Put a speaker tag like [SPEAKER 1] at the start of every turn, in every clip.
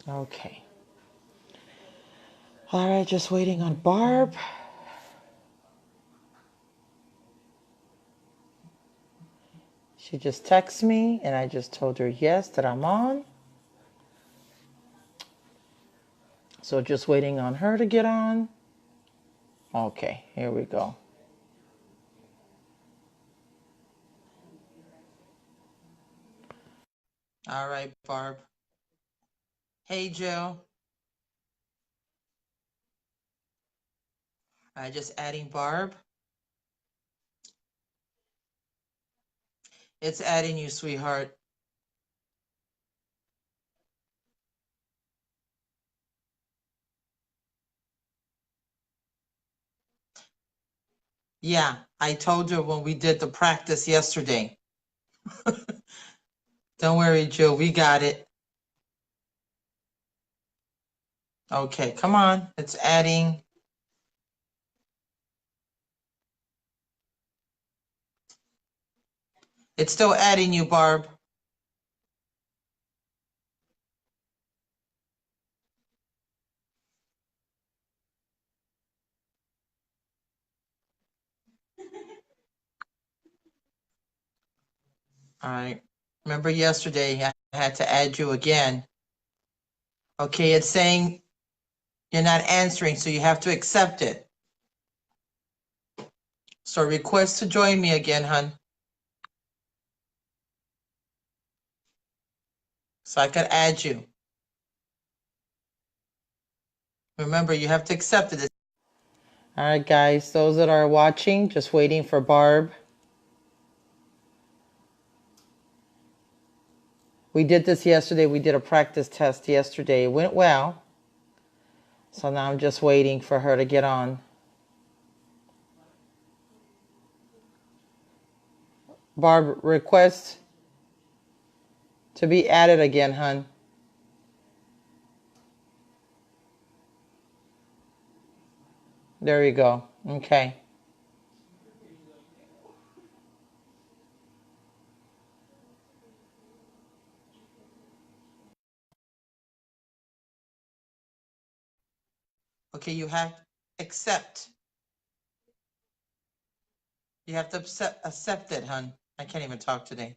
[SPEAKER 1] Okay. All right, just waiting on Barb. She just texted me, and I just told her yes, that I'm on. So just waiting on her to get on. Okay, here we go. All right, Barb. Hey, Jill. Just adding Barb. It's adding you, sweetheart. Yeah, I told her when we did the practice yesterday. Don't worry, Jill, we got it. Okay, come on. It's adding. It's still adding you, Barb. All right. Remember yesterday I had to add you again. Okay, it's saying you're not answering, so you have to accept it. So request to join me again, hon. So I could add you. Remember, you have to accept it. All right, guys, those that are watching, just waiting for Barb. We did this yesterday. We did a practice test yesterday. It went well. So now I'm just waiting for her to get on. Barb, request to be added again, hon. There you go. Okay. Okay, you have accept. You have to accept it, hon. I can't even talk today.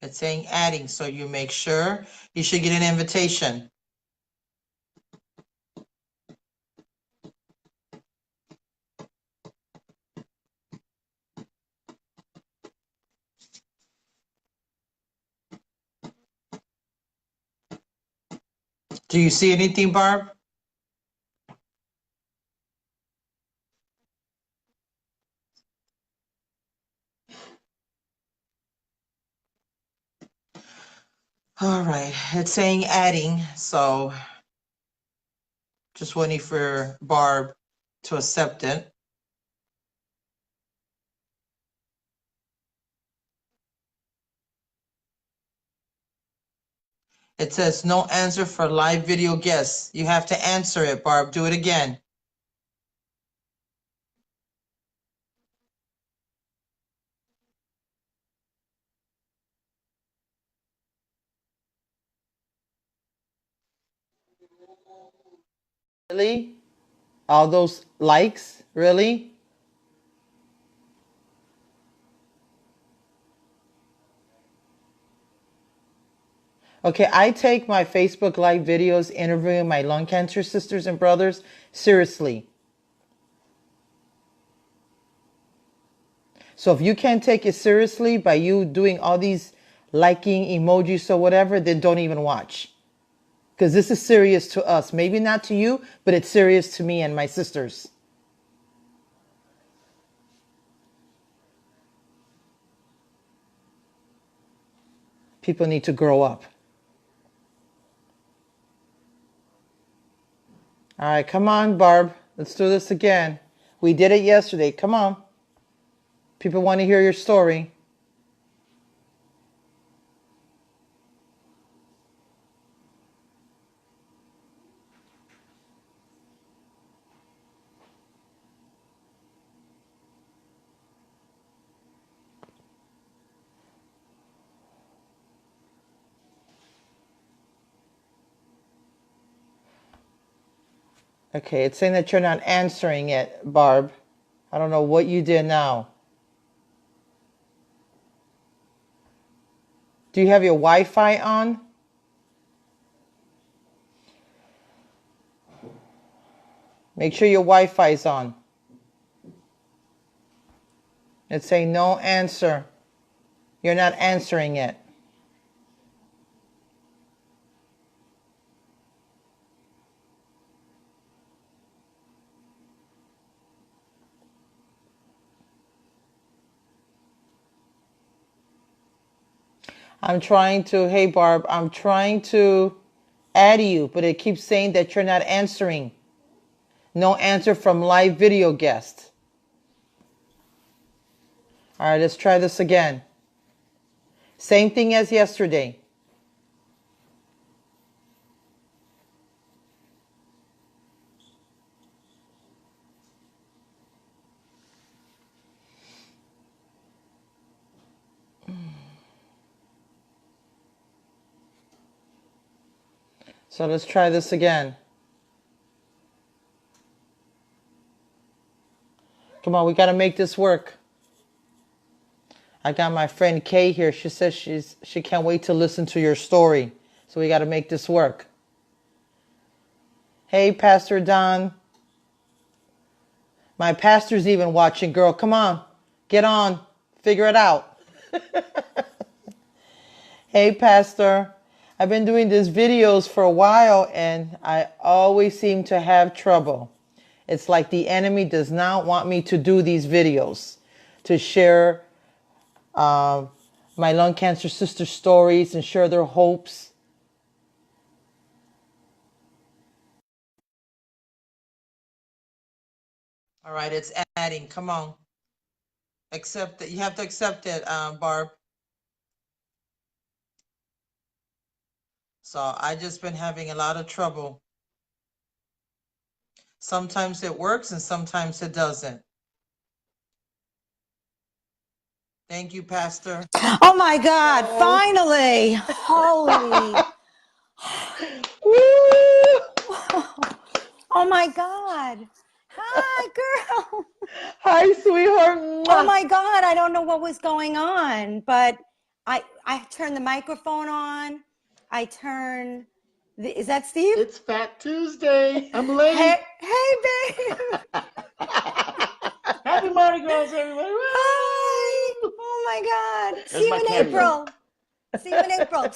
[SPEAKER 1] It's saying adding, so you make sure you should get an invitation. Do you see anything, Barb? All right, it's saying adding, so just waiting for Barb to accept it. It says no answer for live video guests. You have to answer it, Barb. Do it again. Really? All those likes? Really? Okay, I take my Facebook Live videos interviewing my lung cancer sisters and brothers seriously. So if you can't take it seriously by you doing all these liking emojis or whatever, then don't even watch. Because this is serious to us. Maybe not to you, but it's serious to me and my sisters. People need to grow up. All right, come on, Barb. Let's do this again. We did it yesterday. Come on. People want to hear your story. Okay, it's saying that you're not answering it, Barb. I don't know what you did now. Do you have your Wi-Fi on? Make sure your Wi-Fi is on. It's saying no answer. You're not answering it. Hey Barb, I'm trying to add you, but it keeps saying that you're not answering. No answer from live video guest. All right, let's try this again. Same thing as yesterday. So let's try this again. Come on, we got to make this work. I got my friend Kay here. She says she can't wait to listen to your story. So we got to make this work. Hey, Pastor Don. My pastor's even watching, girl. Come on. Get on. Figure it out. Hey, Pastor. I've been doing these videos for a while and I always seem to have trouble. It's like the enemy does not want me to do these videos, to share my lung cancer sister stories and share their hopes. All right, it's adding. Come on. Accept it. You have to accept it, Barb. So I just been having a lot of trouble. Sometimes it works and sometimes it doesn't. Thank you, Pastor.
[SPEAKER 2] Oh my God, finally. Holy. Oh my God. Hi, girl.
[SPEAKER 1] Hi, sweetheart.
[SPEAKER 2] Oh my God, I don't know what was going on, but I turned the microphone on. Is that Steve?
[SPEAKER 3] It's Fat Tuesday. I'm late.
[SPEAKER 2] Hey, babe.
[SPEAKER 3] Happy Mardi Gras, everybody.
[SPEAKER 2] Hi. Oh my God.
[SPEAKER 3] There's
[SPEAKER 2] See you
[SPEAKER 3] my
[SPEAKER 2] in
[SPEAKER 3] cameo.
[SPEAKER 2] April. See you in April.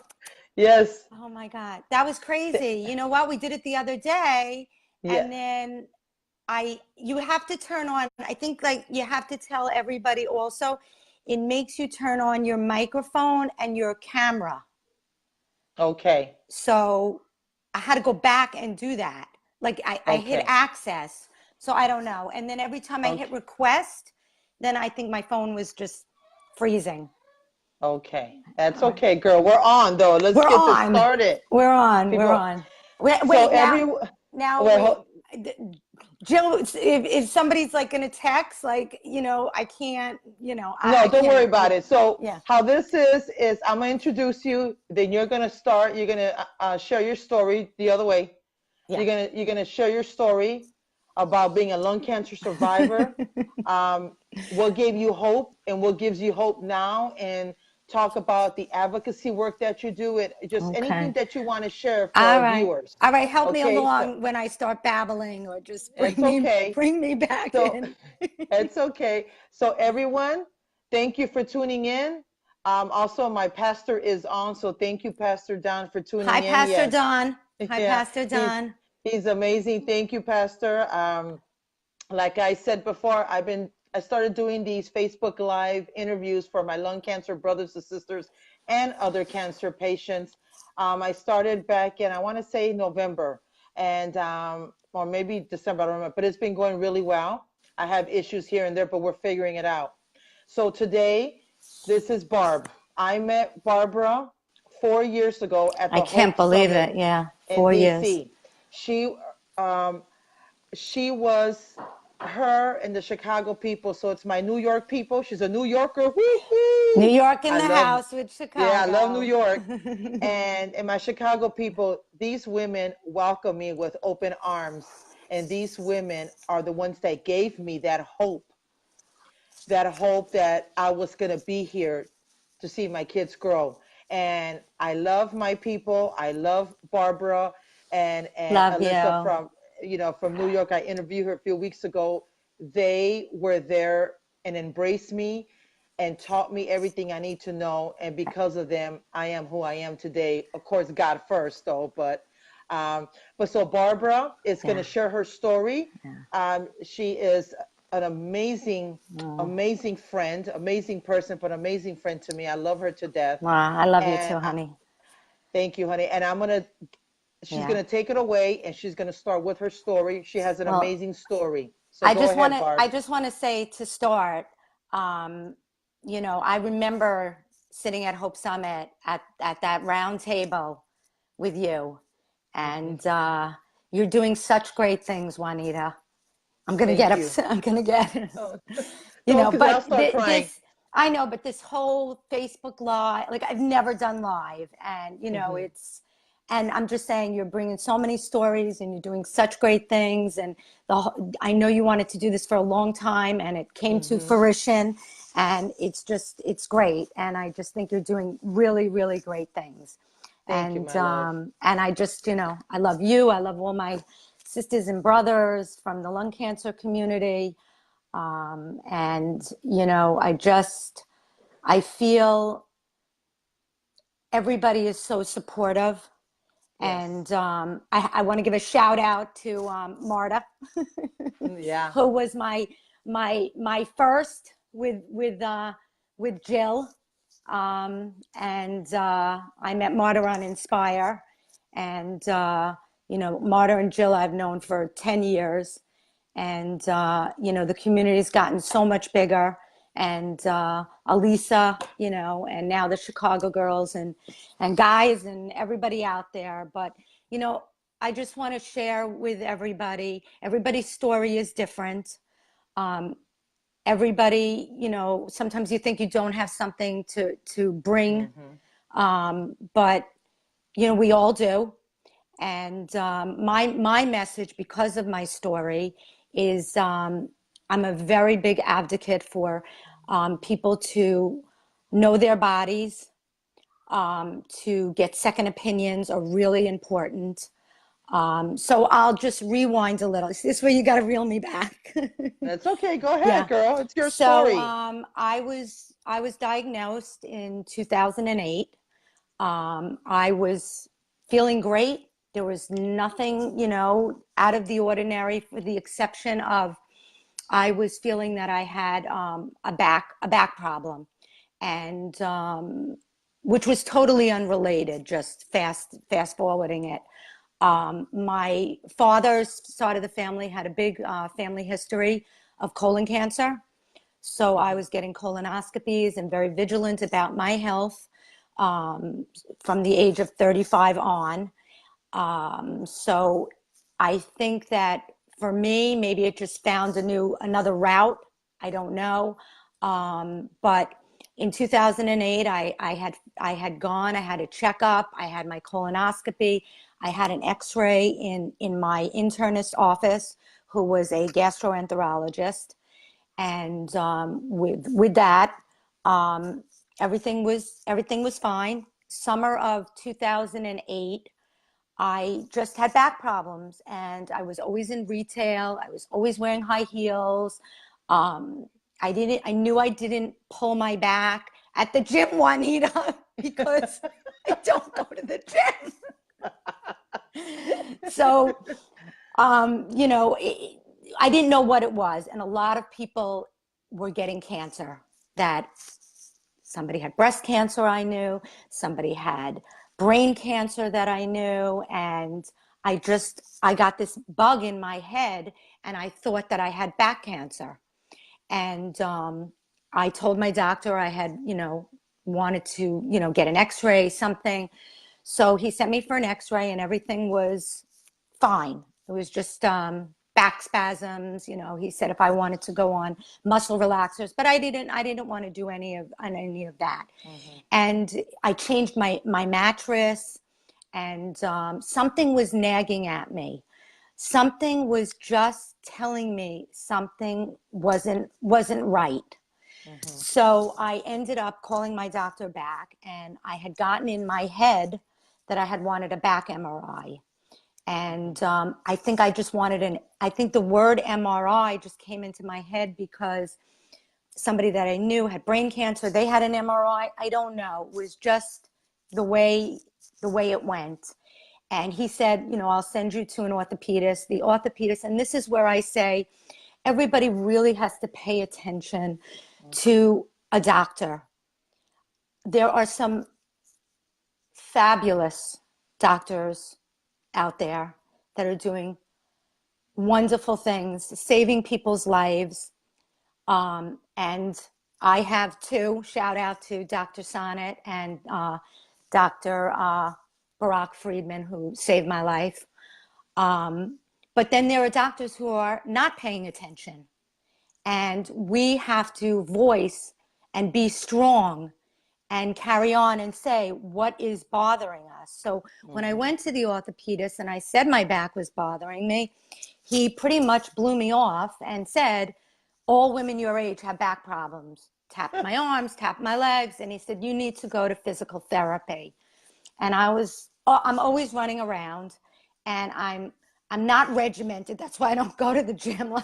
[SPEAKER 1] Yes.
[SPEAKER 2] Oh my God. That was crazy. You know what? We did it the other day.
[SPEAKER 1] Yeah.
[SPEAKER 2] And then you have to turn on, I think like you have to tell everybody also, it makes you turn on your microphone and your camera.
[SPEAKER 1] Okay.
[SPEAKER 2] So I had to go back and do that. Like I hit
[SPEAKER 1] Okay.
[SPEAKER 2] access. So I don't know. And then every time I hit request, then I think my phone was just freezing.
[SPEAKER 1] Okay. That's okay, girl. We're on though. Let's get this started.
[SPEAKER 2] We're on.
[SPEAKER 1] People-
[SPEAKER 2] We're on. Wait, Jill, if somebody's like going to text, like, you know, I can't, you know.
[SPEAKER 1] No, don't worry about it. So
[SPEAKER 2] yeah.
[SPEAKER 1] how this is I'm going to introduce you. Then you're going to start. You're going to share your story the other way.
[SPEAKER 2] Yeah.
[SPEAKER 1] You're gonna share your story about being a lung cancer survivor. What gave you hope and what gives you hope now, and talk about the advocacy work that you do. It just anything that you want to share for our viewers.
[SPEAKER 2] All right, help me along when I start babbling, or just bring me back in.
[SPEAKER 1] It's okay. So everyone, thank you for tuning in. Also, my pastor is on, so thank you, Pastor Don, for tuning in.
[SPEAKER 2] Hi, Pastor Don. Hi, Pastor Don.
[SPEAKER 1] He's amazing. Thank you, Pastor. Like I said before, I started doing these Facebook Live interviews for my lung cancer brothers and sisters and other cancer patients. I started back in, I want to say November, and or maybe December, I don't remember, but it's been going really well. I have issues here and there, but we're figuring it out. So today, this is Barb. I met Barbara 4 years ago at the
[SPEAKER 2] I can't believe it. Yeah, 4 years.
[SPEAKER 1] DC. She was her and the Chicago people. So it's my New York people. She's a New Yorker. Woo-hoo!
[SPEAKER 2] New York in the house with Chicago.
[SPEAKER 1] Yeah, I love New York. and my Chicago people, these women welcome me with open arms. And these women are the ones that gave me that hope that I was going to be here to see my kids grow. And I love my people. I love Barbara and
[SPEAKER 2] Love
[SPEAKER 1] Alyssa
[SPEAKER 2] you.
[SPEAKER 1] from, from New York. I interviewed her a few weeks ago. They were there and embraced me and taught me everything I need to know. And because of them, I am who I am today. Of course, God first, though. But so Barbara is going
[SPEAKER 2] Yeah.
[SPEAKER 1] to share her story.
[SPEAKER 2] Yeah.
[SPEAKER 1] She is an amazing,
[SPEAKER 2] Oh.
[SPEAKER 1] amazing friend, amazing person, but amazing friend to me. I love her to death.
[SPEAKER 2] Wow. I love you
[SPEAKER 1] And
[SPEAKER 2] too, honey.
[SPEAKER 1] thank you, honey. And she's
[SPEAKER 2] Yeah.
[SPEAKER 1] gonna take it away, and she's gonna start with her story. She has an
[SPEAKER 2] Well,
[SPEAKER 1] amazing story. So go ahead, Barb.
[SPEAKER 2] I just want to say to start, um, I remember sitting at Hope Summit at that round table with you,
[SPEAKER 1] Hmm.
[SPEAKER 2] and you're doing such great things, Juanita. I'm gonna get
[SPEAKER 1] Thank you.
[SPEAKER 2] upset. I'm gonna get,
[SPEAKER 1] Oh, don't, because I'll
[SPEAKER 2] but
[SPEAKER 1] start crying.
[SPEAKER 2] I know, but this whole Facebook Live, like I've never done live, and
[SPEAKER 1] Hmm.
[SPEAKER 2] and I'm just saying you're bringing so many stories, and you're doing such great things, and I know you wanted to do this for a long time, and it came to
[SPEAKER 1] Hmm.
[SPEAKER 2] fruition, and it's great, and I just think you're doing really, really great things,
[SPEAKER 1] Thank you, my love.
[SPEAKER 2] and I just, I love you. I love all my sisters and brothers from the lung cancer community. And, I feel everybody is so supportive.
[SPEAKER 1] Yes.
[SPEAKER 2] And I want to give a shout out to Marta,
[SPEAKER 1] Yeah.
[SPEAKER 2] who was my first with Jill. And I met Marta on Inspire. And, Marta and Jill I've known for 10 years. And, the community's gotten so much bigger. And Alisa, and now the Chicago girls and guys and everybody out there. But, I just want to share with everybody, everybody's story is different. Um, Everybody, sometimes you think you don't have something to bring,
[SPEAKER 1] Hmm.
[SPEAKER 2] but we all do. And my message, because of my story, is I'm a very big advocate for people to know their bodies, to get second opinions are really important. So I'll just rewind a little. This is where you got to reel me back.
[SPEAKER 1] That's okay. Go ahead,
[SPEAKER 2] Yeah.
[SPEAKER 1] girl. It's your
[SPEAKER 2] So
[SPEAKER 1] story.
[SPEAKER 2] I was diagnosed in 2008. I was feeling great. There was nothing, out of the ordinary, with the exception of I was feeling that I had a back problem, and which was totally unrelated. Just fast forwarding it. My father's side of the family had a big family history of colon cancer. So I
[SPEAKER 1] Hmm.
[SPEAKER 2] was getting colonoscopies and very vigilant about my health from the age of 35 on. So I think that for me, maybe it just found another route. I don't know. But in 2008, I had a checkup. I had my colonoscopy. I had an X-ray in my internist office, who was a gastroenterologist. And with that, um, everything was fine. Summer of 2008, I just had back problems, and I was always in retail. I was always wearing high heels. Um, I knew I didn't pull my back at the gym, Juanita, because I don't go to the gym. So, I didn't know what it was. And a lot of people were getting cancer. That somebody had breast cancer, I knew, somebody had brain cancer that I knew. And I got this bug in my head, and I thought that I had back cancer. And I told my doctor I had, wanted to, get an x-ray, something. So he sent me for an x-ray, and everything was fine. It was just back spasms. He said if I wanted to go on muscle relaxers, but I didn't want to do any of that.
[SPEAKER 1] Hmm.
[SPEAKER 2] And I changed my mattress, and something was nagging at me. something was just telling me something wasn't right. So I ended up calling my doctor back, and I had gotten in my head that I had wanted a back MRI. And I think I just wanted I think the word MRI just came into my head because somebody that I knew had brain cancer. They had an MRI. I don't know. It was just the way it went. And he said, I'll send you to an orthopedist. The orthopedist, and this is where I say everybody really has to pay attention to a doctor. There are some fabulous doctors out there that are doing wonderful things, saving people's lives. And I have two. Shout out to Dr. Sonnet and Dr. Barack Friedman, who saved my life. But then there are doctors who are not paying attention. And we have to voice and be strong and carry on and say what is bothering us. So when I went to the orthopedist and I said my back was bothering me, he pretty much blew me off and said, all women your age have back problems. Tapped my arms, tapped my legs, and he said, you need to go to physical therapy. And I'm always running around, and I'm not regimented. That's why I don't go to the gym.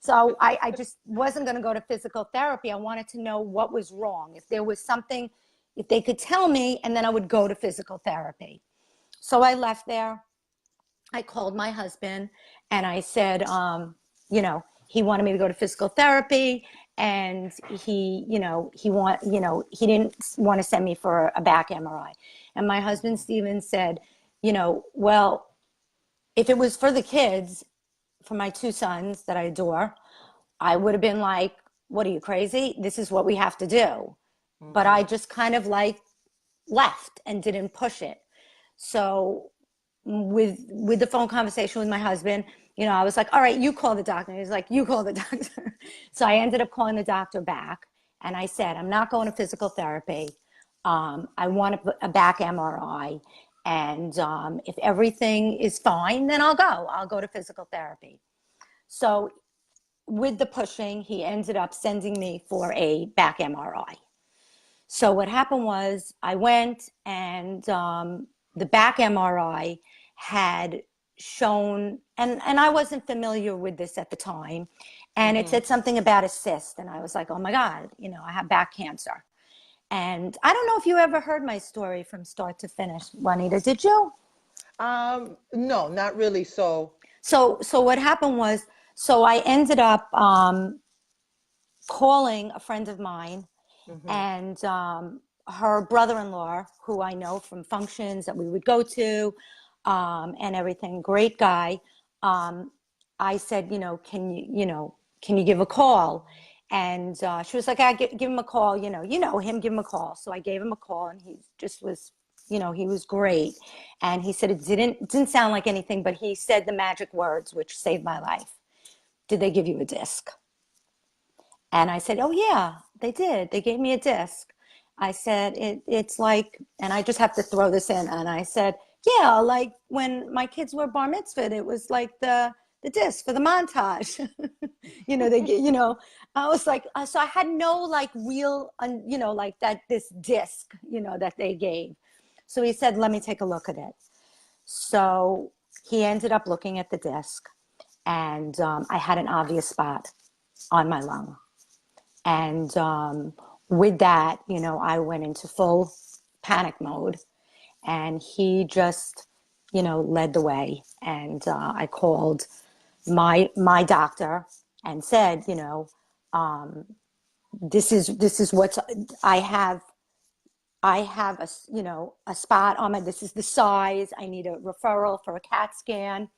[SPEAKER 2] So I just wasn't going to go to physical therapy. I wanted to know what was wrong. If there was something, if they could tell me, and then I would go to physical therapy. So I left there. I called my husband and I said, he wanted me to go to physical therapy, and he didn't want to send me for a back MRI. And my husband, Steven, said, well, if it was for the kids, for my two sons that I adore, I would have been like, what, are you crazy? This is what we have to do. But I just kind of left and didn't push it. So with the phone conversation with my husband, I was like, all right, you call the doctor. And he's like, you call the doctor. So I ended up calling the doctor back, and I said, I'm not going to physical therapy. I want a back MRI. And if everything is fine, then I'll go to physical therapy. So with the pushing, he ended up sending me for a back MRI. So what happened was I went, and the back MRI had shown, and I wasn't familiar with this at the time, and it said something about a cyst, and I was like, oh my God, I have back cancer. And I don't know if you ever heard my story from start to finish, Juanita, did you?
[SPEAKER 1] No, not really. So
[SPEAKER 2] What happened was, I ended up calling a friend of mine, and her brother-in-law, who I know from functions that we would go to, and everything, great guy. I said, can you give a call? And she was like, give him a call. You know him, give him a call. So I gave him a call, and he just was, he was great. And he said it didn't sound like anything, but he said the magic words, which saved my life. Did they give you a disc? And I said, oh yeah, they did. They gave me a disc. I said, it's like, and I just have to throw this in. And I said, yeah, like when my kids were bar mitzvahed, it was like the disc for the montage. They get, I was like, so I had no real, like this disc, that they gave. So he said, let me take a look at it. So he ended up looking at the disc, and I had an obvious spot on my lung. And with that, I went into full panic mode, and he just, led the way. And I called my doctor and said, this is what I have. I have a spot on my, this is the size. I need a referral for a CAT scan.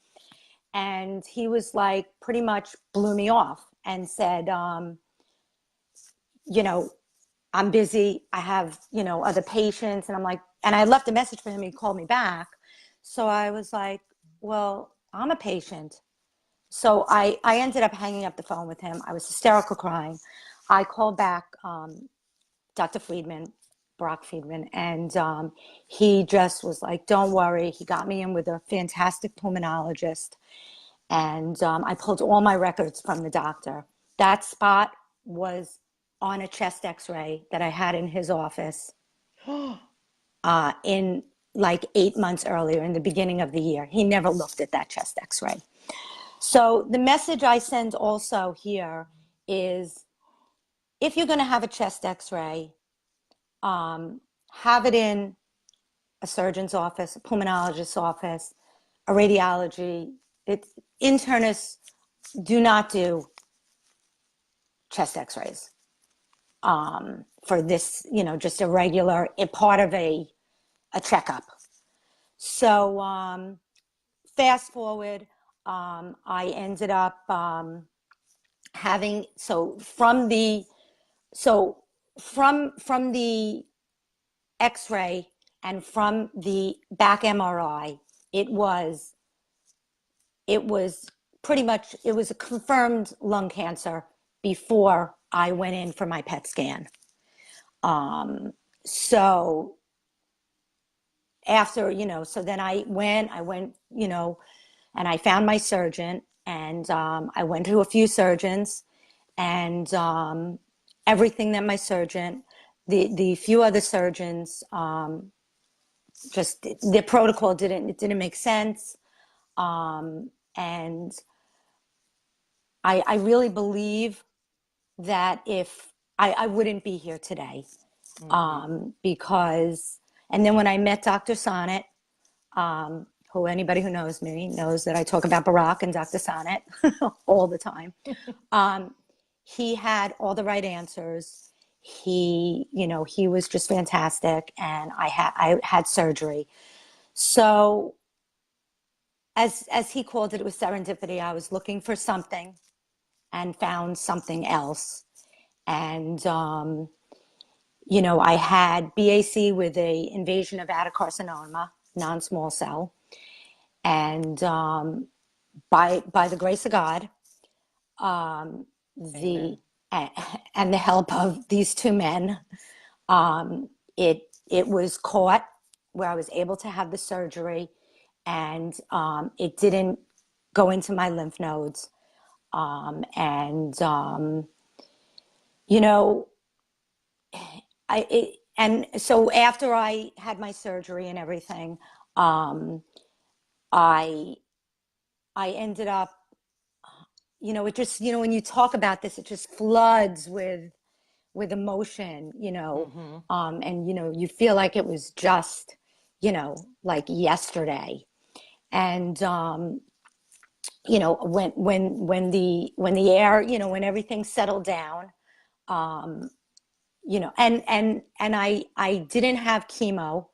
[SPEAKER 2] And he was like, pretty much blew me off and said, I'm busy. I have, other patients. And I'm like, and I left a message for him. He called me back. So I was like, well, I'm a patient. So I ended up hanging up the phone with him. I was hysterical crying. I called back Dr. Friedman, Brock Friedman, and he just was like, don't worry. He got me in with a fantastic pulmonologist. And I pulled all my records from the doctor. That spot was on a chest x-ray that I had in his office in like 8 months earlier, in the beginning of the year. He never looked at that chest x-ray. So the message I send also here is, if you're going to have a chest x-ray, have it in a surgeon's office, a pulmonologist's office, a radiology. Internists do not do chest x-rays for this, just a regular part of a checkup. So fast forward, I ended up having, from the x-ray and from the back MRI, it was pretty much, it was a confirmed lung cancer before I went in for my PET scan. So after, so then I went, and I found my surgeon, and I went to a few surgeons, and everything that my surgeon, the few other surgeons, just the protocol didn't make sense. And I really believe that if I wouldn't be here today, because, and then when I met Dr. Sonnet, who anybody who knows me knows that I talk about Barack and Dr. Sonnet all the time. He had all the right answers. He was just fantastic, and I had surgery. So as he called it, it was serendipity. I was looking for something and found something else. And, I had BAC with a invasion of adenocarcinoma, non-small cell. And by the grace of God, the and the help of these two men, it was caught where I was able to have the surgery, and it didn't go into my lymph nodes. And so after I had my surgery and everything, I ended up, it just, when you talk about this, it just floods with emotion, and, you feel like it was just, like yesterday. And, when the air, when everything settled down, and I didn't have chemo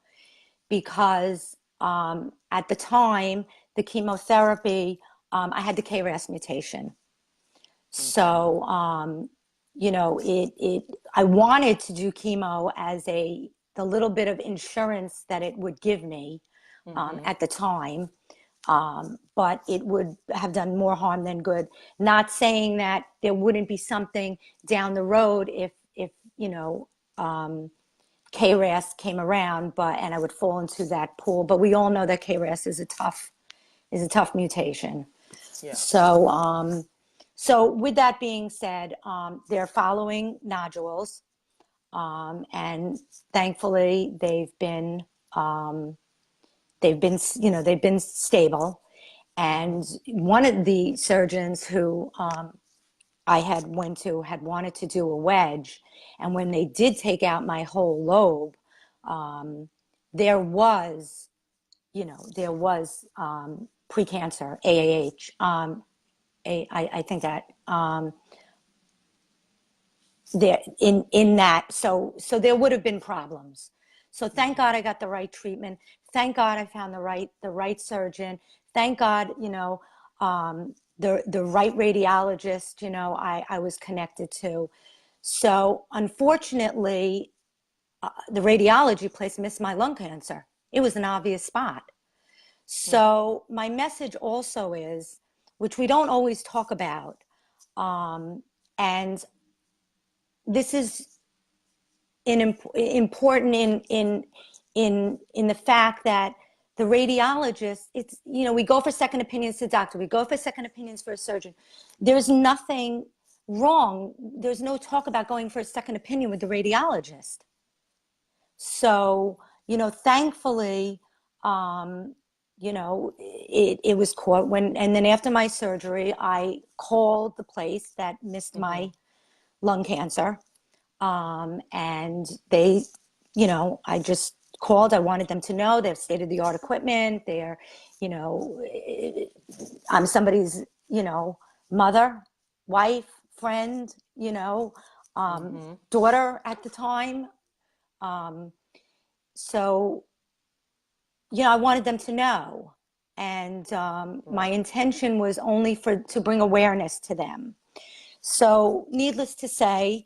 [SPEAKER 2] because, at the time, the chemotherapy, I had the KRAS mutation. So, I wanted to do chemo as the little bit of insurance that it would give me, at the time. But it would have done more harm than good. Not saying that there wouldn't be something down the road if KRAS came around, and I would fall into that pool. But we all know that KRAS is a tough mutation.
[SPEAKER 1] Yeah.
[SPEAKER 2] So with that being said, they're following nodules, and thankfully they've been stable. And one of the surgeons who I had wanted to do a wedge, and when they did take out my whole lobe, there was precancer, AAH. I think that there in that, so there would have been problems. So thank God I got the right treatment. Thank God I found the right surgeon. Thank God, the right radiologist, I was connected to. So unfortunately, the radiology place missed my lung cancer. It was an obvious spot. So my message also is, which we don't always talk about, and this is important in the fact that the radiologist, it's, you know, we go for second opinions to doctor, we go for second opinions for a surgeon. There's nothing wrong. There's no talk about going for a second opinion with the radiologist. So, you know, thankfully, you know, it was caught when, and then after my surgery, I called the place that missed my lung cancer. And they, you know, I just called. I wanted them to know they have state-of-the-art equipment. They're, you know, I'm somebody's, you know, mother, wife, friend, you know, daughter at the time. So, you know, I wanted them to know. And my intention was only to bring awareness to them. So needless to say,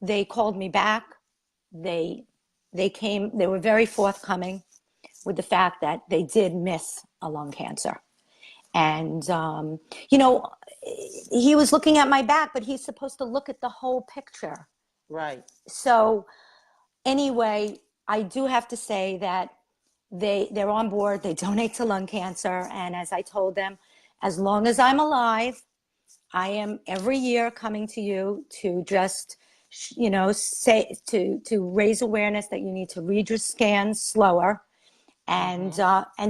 [SPEAKER 2] they called me back. They came, they were very forthcoming with the fact that they did miss a lung cancer. And, you know, he was looking at my back, but he's supposed to look at the whole picture.
[SPEAKER 1] Right.
[SPEAKER 2] So anyway, I do have to say that they're on board. They donate to lung cancer. And as I told them, as long as I'm alive, I am every year coming to you to just, you know, say to raise awareness that you need to read your scans slower and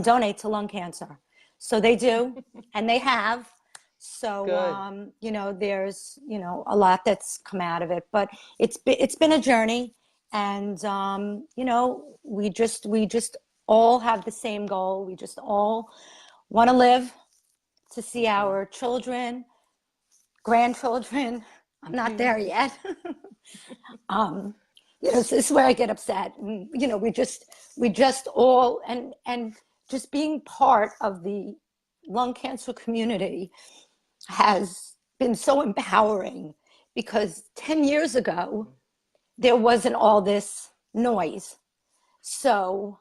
[SPEAKER 2] donate to lung cancer. So they do, and they have. So you know, there's, you know, a lot that's come out of it, but it's been a journey, and you know, we just all have the same goal. We just all want to live to see our children, grandchildren. I'm not there yet. You know, this is where I get upset. And, you know, we just all, and just being part of the lung cancer community has been so empowering, because 10 years ago, there wasn't all this noise. So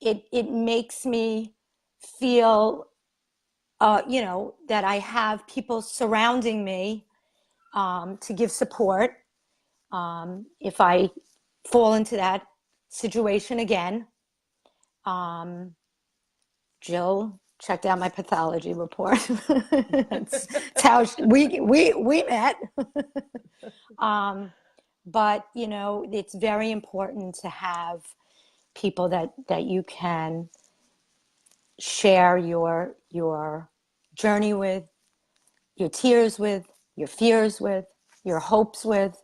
[SPEAKER 2] it makes me feel, you know, that I have people surrounding me to give support if I fall into that situation again. Jill checked out my pathology report. that's how we met. But you know, it's very important to have people that you can share your journey with, your tears with, your fears with, your hopes with.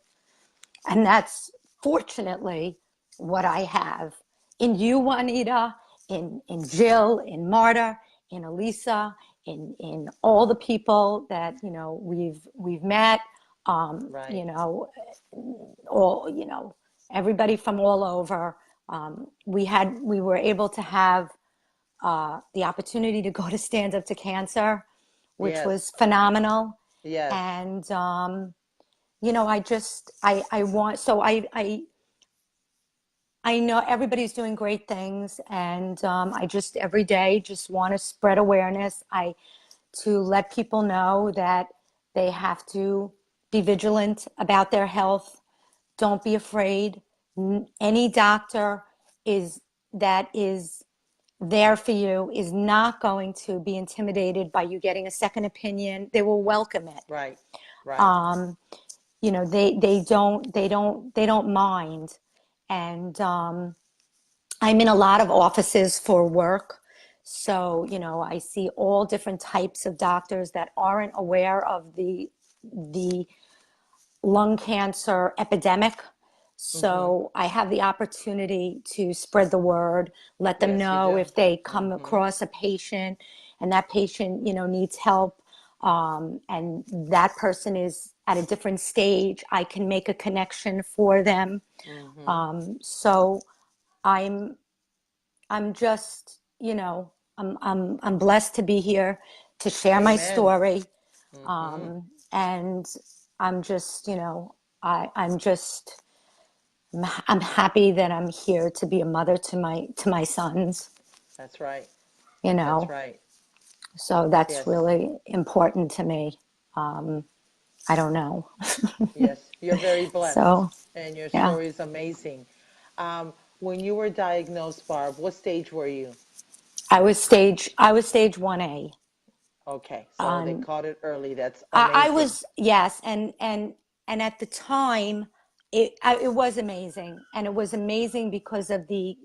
[SPEAKER 2] And that's fortunately what I have in you, Juanita, in Jill, in Marta, in Elisa, in all the people that, you know, we've met, you know, all, you know, everybody from all over. We were able to have the opportunity to go to Stand Up to Cancer, which was phenomenal.
[SPEAKER 1] Yes.
[SPEAKER 2] And you know, I want, so I know everybody's doing great things, and I just every day just want to spread awareness. To let people know that they have to be vigilant about their health. Don't be afraid. Any doctor that is there for you is not going to be intimidated by you getting a second opinion. They will welcome it.
[SPEAKER 1] Right. Right.
[SPEAKER 2] You know, they don't mind. And I'm in a lot of offices for work. So, you know, I see all different types of doctors that aren't aware of the lung cancer epidemic. So I have the opportunity to spread the word, let them know if they come across a patient and that patient, you know, needs help, and that person is at a different stage, I can make a connection for them. So I'm just, you know, I'm blessed to be here to share my story. And I'm just, you know, I'm happy that I'm here to be a mother to my sons.
[SPEAKER 1] That's right.
[SPEAKER 2] You know.
[SPEAKER 1] That's right.
[SPEAKER 2] So that's really important to me. I don't know.
[SPEAKER 1] Yes, you're very blessed.
[SPEAKER 2] So,
[SPEAKER 1] And your
[SPEAKER 2] yeah.
[SPEAKER 1] story is amazing. when you were diagnosed, Barb, what stage were you?
[SPEAKER 2] I was stage 1A.
[SPEAKER 1] Okay, so they
[SPEAKER 2] Um,
[SPEAKER 1] caught it early. That's
[SPEAKER 2] I
[SPEAKER 1] amazing.
[SPEAKER 2] was, yes, and at the time, it was amazing, and it was amazing because of the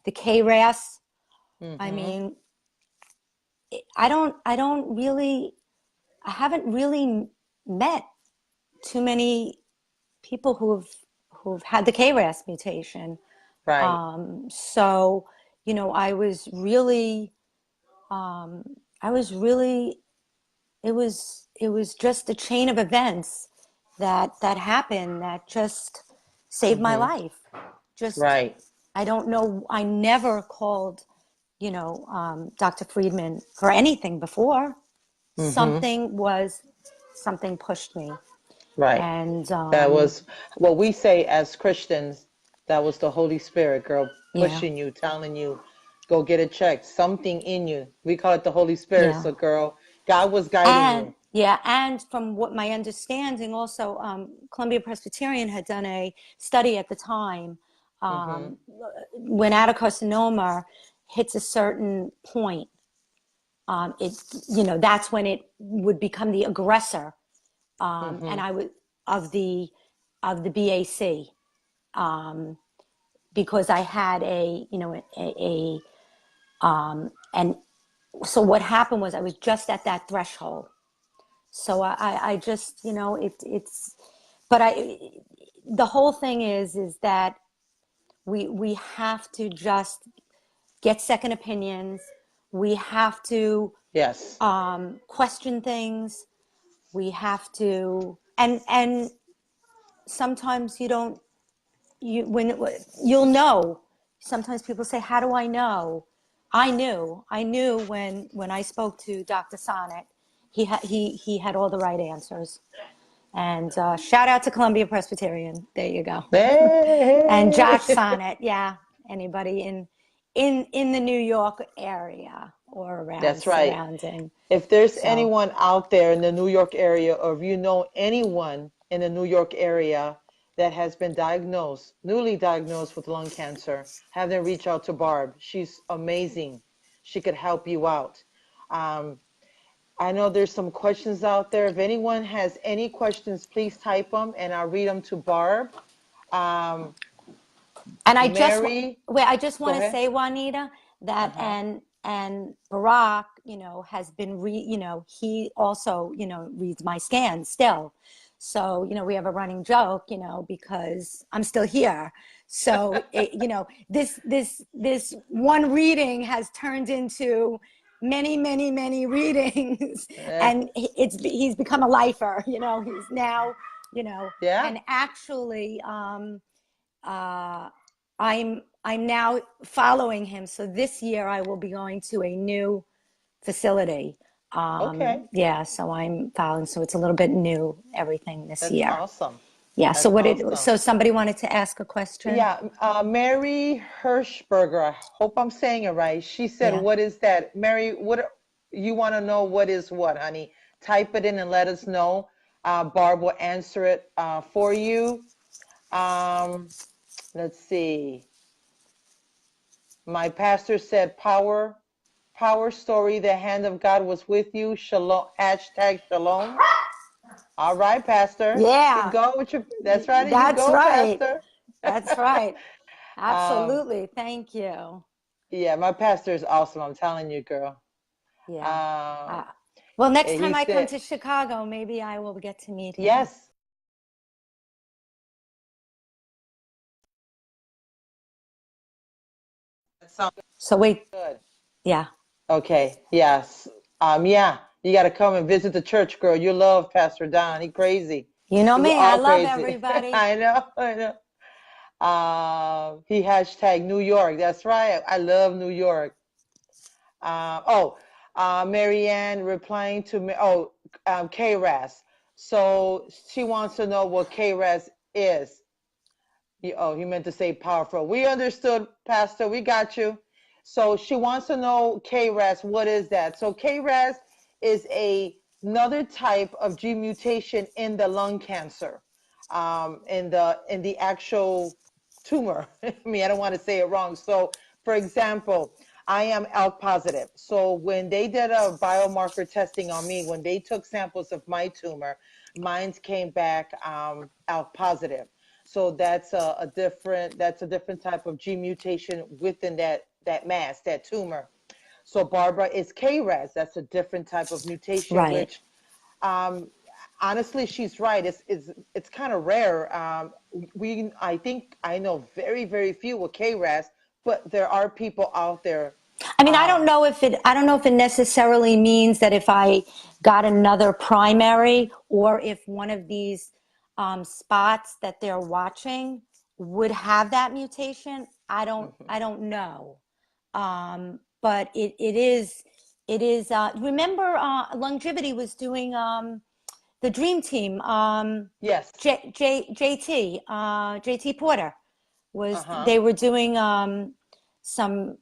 [SPEAKER 2] KRAS. I
[SPEAKER 1] Mm-hmm.
[SPEAKER 2] mean, I don't really, I haven't really met too many people who've had the KRAS mutation.
[SPEAKER 1] Right.
[SPEAKER 2] So, I was really, um, I was really, it was just a chain of events that happened that just saved my
[SPEAKER 1] Mm-hmm.
[SPEAKER 2] life. Just,
[SPEAKER 1] Right.
[SPEAKER 2] I don't know, I never called, Dr. Friedman for anything before.
[SPEAKER 1] Mm-hmm.
[SPEAKER 2] Something pushed me.
[SPEAKER 1] Right.
[SPEAKER 2] And
[SPEAKER 1] That was what we say as Christians. That was the Holy Spirit, girl,
[SPEAKER 2] yeah,
[SPEAKER 1] pushing you, telling you, go get it checked. Something in you. We call it the Holy Spirit.
[SPEAKER 2] yeah.
[SPEAKER 1] So, girl, God was guiding
[SPEAKER 2] And
[SPEAKER 1] you.
[SPEAKER 2] yeah, and from what my understanding, also, Columbia Presbyterian had done a study at the time.
[SPEAKER 1] Mm-hmm.
[SPEAKER 2] Um, when adenocarcinoma hits a certain point, it that's when it would become the aggressor, and
[SPEAKER 1] Mm-hmm.
[SPEAKER 2] I would of the BAC, because I had and so what happened was I was just at that threshold. So I just, it's, but the whole thing is that we have to just get second opinions. We have to
[SPEAKER 1] Yes.
[SPEAKER 2] question things. We have to, and sometimes you don't, when you'll know. Sometimes people say, "How do I know?" I knew when I spoke to Dr. Sonnet. He had all the right answers. And shout out to Columbia Presbyterian. There you go. And Josh
[SPEAKER 1] Hey.
[SPEAKER 2] Sonnet. Yeah. Anybody in the New York area or around
[SPEAKER 1] That's right.
[SPEAKER 2] surrounding.
[SPEAKER 1] If there's
[SPEAKER 2] So
[SPEAKER 1] anyone out there in the New York area, or if you know anyone in the New York area that has been diagnosed, newly diagnosed with lung cancer, have them reach out to Barb. She's amazing. She could help you out. Um, I know there's some questions out there. If anyone has any questions, please type them and I'll read them to Barb. Um,
[SPEAKER 2] and
[SPEAKER 1] Mary,
[SPEAKER 2] I just
[SPEAKER 1] go
[SPEAKER 2] want to
[SPEAKER 1] ahead.
[SPEAKER 2] say, Juanita, that
[SPEAKER 1] Uh-huh.
[SPEAKER 2] and Barack, has been he also, reads my scans still. So, we have a running joke, because I'm still here. So, this one reading has turned into many, many, many readings,
[SPEAKER 1] Eh,
[SPEAKER 2] and he's become a lifer. He's now,
[SPEAKER 1] yeah.
[SPEAKER 2] and actually, uh, I'm now following him. So this year I will be going to a new facility.
[SPEAKER 1] Okay.
[SPEAKER 2] Yeah, so I'm following. So it's a little bit new, everything this
[SPEAKER 1] That's
[SPEAKER 2] year.
[SPEAKER 1] awesome.
[SPEAKER 2] Yeah. So
[SPEAKER 1] That's
[SPEAKER 2] what did
[SPEAKER 1] awesome.
[SPEAKER 2] so somebody wanted to ask a question?
[SPEAKER 1] Yeah, Mary Hirschberger, I hope I'm saying it right. She said,
[SPEAKER 2] Yeah.
[SPEAKER 1] what is that? Mary, what you want to know what is what, honey? Type it in and let us know. Barb will answer it for you. Um, let's see. My pastor said, power story, the hand of God was with you. Shalom, hashtag shalom. All right, Pastor. You
[SPEAKER 2] Yeah.
[SPEAKER 1] go with your, that's right. You
[SPEAKER 2] That's
[SPEAKER 1] go,
[SPEAKER 2] right.
[SPEAKER 1] Pastor.
[SPEAKER 2] That's right.
[SPEAKER 1] um,
[SPEAKER 2] Absolutely. Thank you.
[SPEAKER 1] yeah, my pastor is awesome. I'm telling you, girl.
[SPEAKER 2] Yeah.
[SPEAKER 1] Um,
[SPEAKER 2] Uh, well, next
[SPEAKER 1] he
[SPEAKER 2] time I come
[SPEAKER 1] said,
[SPEAKER 2] to Chicago, maybe I will get to meet him.
[SPEAKER 1] yes. That sounds
[SPEAKER 2] So wait.
[SPEAKER 1] good.
[SPEAKER 2] Yeah.
[SPEAKER 1] Okay. Yes. Yeah. You got to come and visit the church, girl. You love Pastor Don. He crazy.
[SPEAKER 2] You know
[SPEAKER 1] We
[SPEAKER 2] me. I
[SPEAKER 1] all
[SPEAKER 2] love
[SPEAKER 1] crazy.
[SPEAKER 2] everybody.
[SPEAKER 1] I know. I know. He hashtag New York. That's right. I love New York. Oh, Marianne replying to me. Oh, KRAS. So she wants to know what KRAS is. He meant to say powerful. We understood, Pastor. We got you. So she wants to know KRAS. What is that? So KRAS is another type of gene mutation in the lung cancer, in the actual tumor. I mean, I don't want to say it wrong. So, for example, I am ALK positive. So when they did a biomarker testing on me, when they took samples of my tumor, mine came back ALK positive. So that's a different type of gene mutation within that mass, that tumor. So Barbara is KRAS. That's a different type of mutation,
[SPEAKER 2] Right.
[SPEAKER 1] which um, honestly, she's right. It's kind of rare. I think I know very, very few with KRAS, but there are people out there.
[SPEAKER 2] I mean,
[SPEAKER 1] Um,
[SPEAKER 2] I don't know if it necessarily means that if I got another primary or if one of these spots that they're watching would have that mutation. I don't know. But it is, remember, Longevity was doing, the Dream Team,
[SPEAKER 1] yes.
[SPEAKER 2] JT Porter
[SPEAKER 1] Uh-huh.
[SPEAKER 2] they were doing, some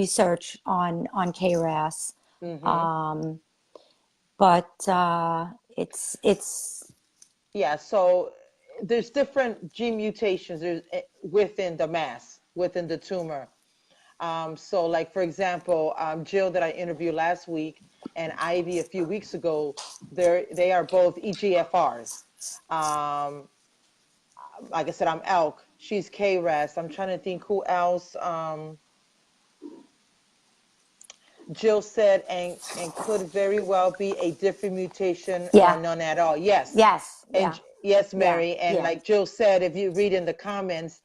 [SPEAKER 2] research on KRAS.
[SPEAKER 1] Mm-hmm.
[SPEAKER 2] Um, but it's
[SPEAKER 1] Yeah. So there's different gene mutations within the mass, within the tumor. So like, for example, Jill that I interviewed last week and Ivy a few weeks ago, they are both EGFRs. Um, like I said, I'm ALK. She's KRAS. I'm trying to think who else. Jill said, and could very well be a different mutation or
[SPEAKER 2] yeah,
[SPEAKER 1] none at all. Yes.
[SPEAKER 2] yes,
[SPEAKER 1] And
[SPEAKER 2] yeah,
[SPEAKER 1] yes,
[SPEAKER 2] yeah,
[SPEAKER 1] Mary. And
[SPEAKER 2] yeah,
[SPEAKER 1] like Jill said, if you read in the comments,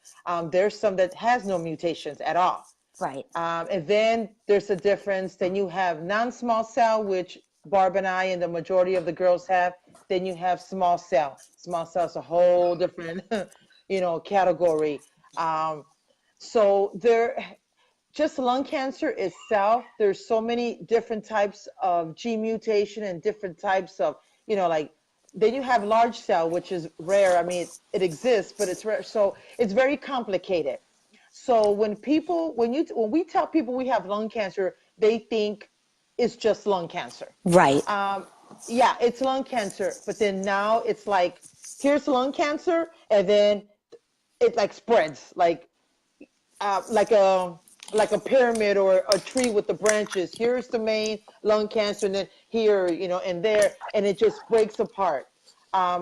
[SPEAKER 1] there's some that has no mutations at all.
[SPEAKER 2] right.
[SPEAKER 1] And then there's a difference. Then you have non-small cell, which Barb and I and the majority of the girls have. Then you have small cell. Small cell is a whole different, category. Um, so just lung cancer itself, there's so many different types of gene mutation and different types of, like, then you have large cell, which is rare. I mean, it exists, but it's rare. So it's very complicated. So when we tell people we have lung cancer, they think it's just lung cancer.
[SPEAKER 2] Right.
[SPEAKER 1] Um, yeah, it's lung cancer, but then now it's like, here's lung cancer, and then it like spreads uh, like a like a pyramid or a tree with the branches. Here's the main lung cancer, and then here, and there, and it just breaks apart.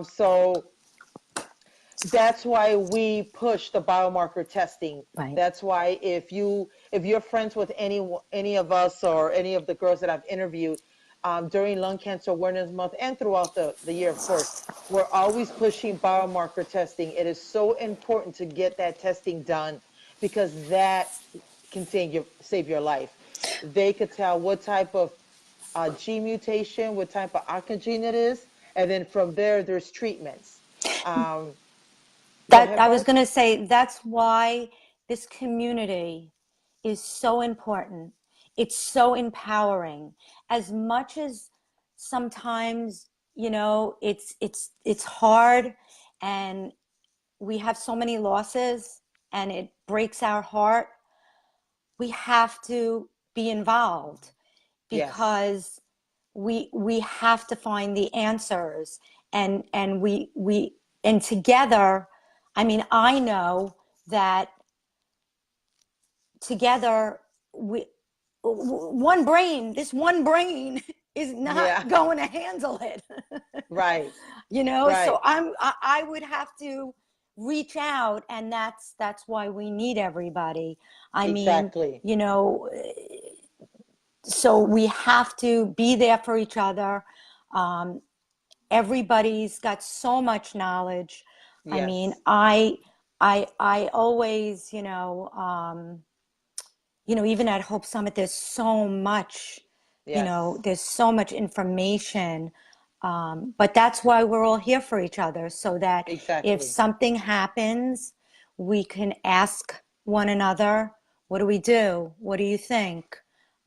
[SPEAKER 1] So that's why we push the biomarker testing.
[SPEAKER 2] Right.
[SPEAKER 1] That's why if you're friends with any of us or any of the girls that I've interviewed during Lung Cancer Awareness Month and throughout the year, of course, we're always pushing biomarker testing. It is so important to get that testing done because that can save your life. They could tell what type of gene mutation, what type of oncogene it is, and then from there, there's treatments. Um, Go
[SPEAKER 2] That
[SPEAKER 1] ahead,
[SPEAKER 2] I was
[SPEAKER 1] Barb.
[SPEAKER 2] going to say, that's why this community is so important. It's so empowering. As much as sometimes, it's hard and we have so many losses and it breaks our heart, we have to be involved
[SPEAKER 1] Yes,
[SPEAKER 2] because we have to find the answers, and we and together, I mean, I know that together we this one brain is not
[SPEAKER 1] yeah,
[SPEAKER 2] going to handle it.
[SPEAKER 1] right,
[SPEAKER 2] So
[SPEAKER 1] right,
[SPEAKER 2] I would have to reach out, and that's why we need everybody. I mean,
[SPEAKER 1] exactly.
[SPEAKER 2] so we have to be there for each other. Um, Everybody's got so much knowledge. I mean,
[SPEAKER 1] Yes,
[SPEAKER 2] I always, even at Hope Summit,
[SPEAKER 1] yes,
[SPEAKER 2] there's so much information. But that's why we're all here for each other, so that if
[SPEAKER 1] exactly.
[SPEAKER 2] something happens, we can ask one another, what do we do? What do you think?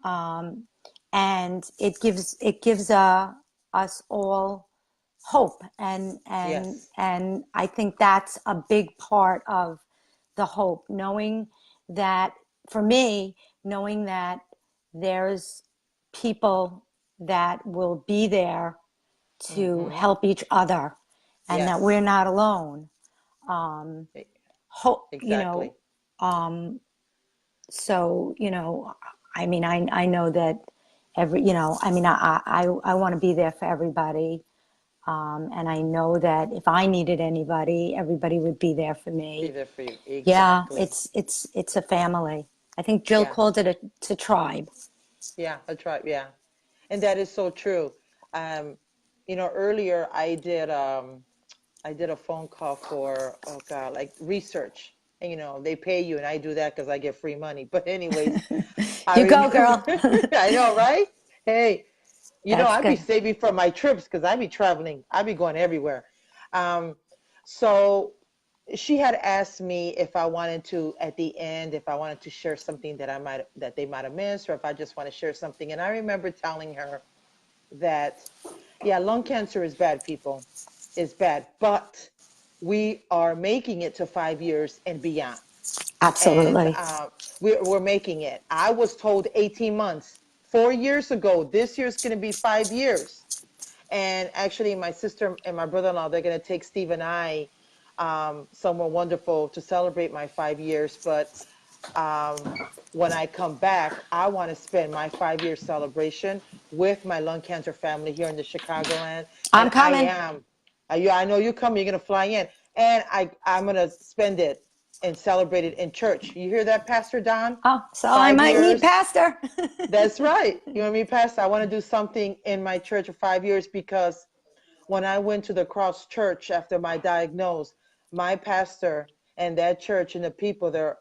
[SPEAKER 2] Um, and it gives us all hope,
[SPEAKER 1] Yes,
[SPEAKER 2] and I think that's a big part of the hope, knowing that, for me, knowing that there's people that will be there to
[SPEAKER 1] mm-hmm,
[SPEAKER 2] help each other and that we're
[SPEAKER 1] yes.
[SPEAKER 2] not alone. Um, you
[SPEAKER 1] Exactly.
[SPEAKER 2] know, so, I mean, I know that I mean, I want to be there for everybody. And I know that if I needed anybody, everybody would be there for
[SPEAKER 1] Be
[SPEAKER 2] me.
[SPEAKER 1] there for you.
[SPEAKER 2] Yeah,
[SPEAKER 1] Exactly.
[SPEAKER 2] it's a family. I think Jill
[SPEAKER 1] Yeah.
[SPEAKER 2] called it a tribe.
[SPEAKER 1] Yeah. That's right. Yeah. And that is so true. Um, earlier I did a phone call for, oh God, like research. And they pay you and I do that because I get free money. But anyways, I
[SPEAKER 2] You go,
[SPEAKER 1] remember,
[SPEAKER 2] girl.
[SPEAKER 1] I know, right? Hey,
[SPEAKER 2] That's
[SPEAKER 1] I'd be
[SPEAKER 2] good.
[SPEAKER 1] saving for my trips because I'd be traveling. I'd be going everywhere. Um, so she had asked me if I wanted to, at the end, if I wanted to share something that they might have missed, or if I just want to share something. And I remember telling her that, yeah, lung cancer is bad, people. It's bad, but we are making it to 5 years and beyond. And
[SPEAKER 2] Absolutely.
[SPEAKER 1] we're making it. I was told 18 months, 4 years ago. This year's going to be 5 years. And actually, my sister and my brother-in-law, they're going to take Steve and I somewhere wonderful to celebrate my 5 years. But um, when I come back, I want to spend my 5 year celebration with my lung cancer family here in the Chicagoland.
[SPEAKER 2] I'm
[SPEAKER 1] And
[SPEAKER 2] coming.
[SPEAKER 1] I know you come, you're going to fly in. And I'm going to spend it and celebrate it in church. You hear that, Pastor Don?
[SPEAKER 2] Oh, so I
[SPEAKER 1] Five
[SPEAKER 2] might meet
[SPEAKER 1] years.
[SPEAKER 2] Pastor.
[SPEAKER 1] That's right. You know what I mean, Pastor? I want to do something in my church for 5 years because when I went to the Cross Church after my diagnosis, my pastor and that church and the people there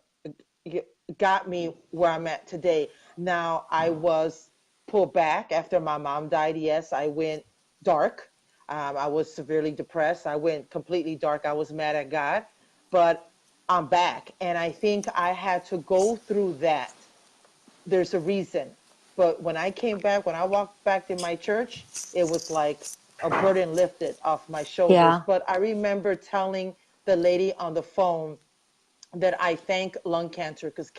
[SPEAKER 1] got me where I'm at today. Now, I was pulled back after my mom died. Yes, I went dark. I was severely depressed. I went completely dark. I was mad at God, but I'm back. And I think I had to go through that. There's a reason. But when I came back, when I walked back in my church, it was like a burden lifted off my shoulders.
[SPEAKER 2] Yeah,
[SPEAKER 1] But I remember telling the lady on the phone that I thank lung cancer because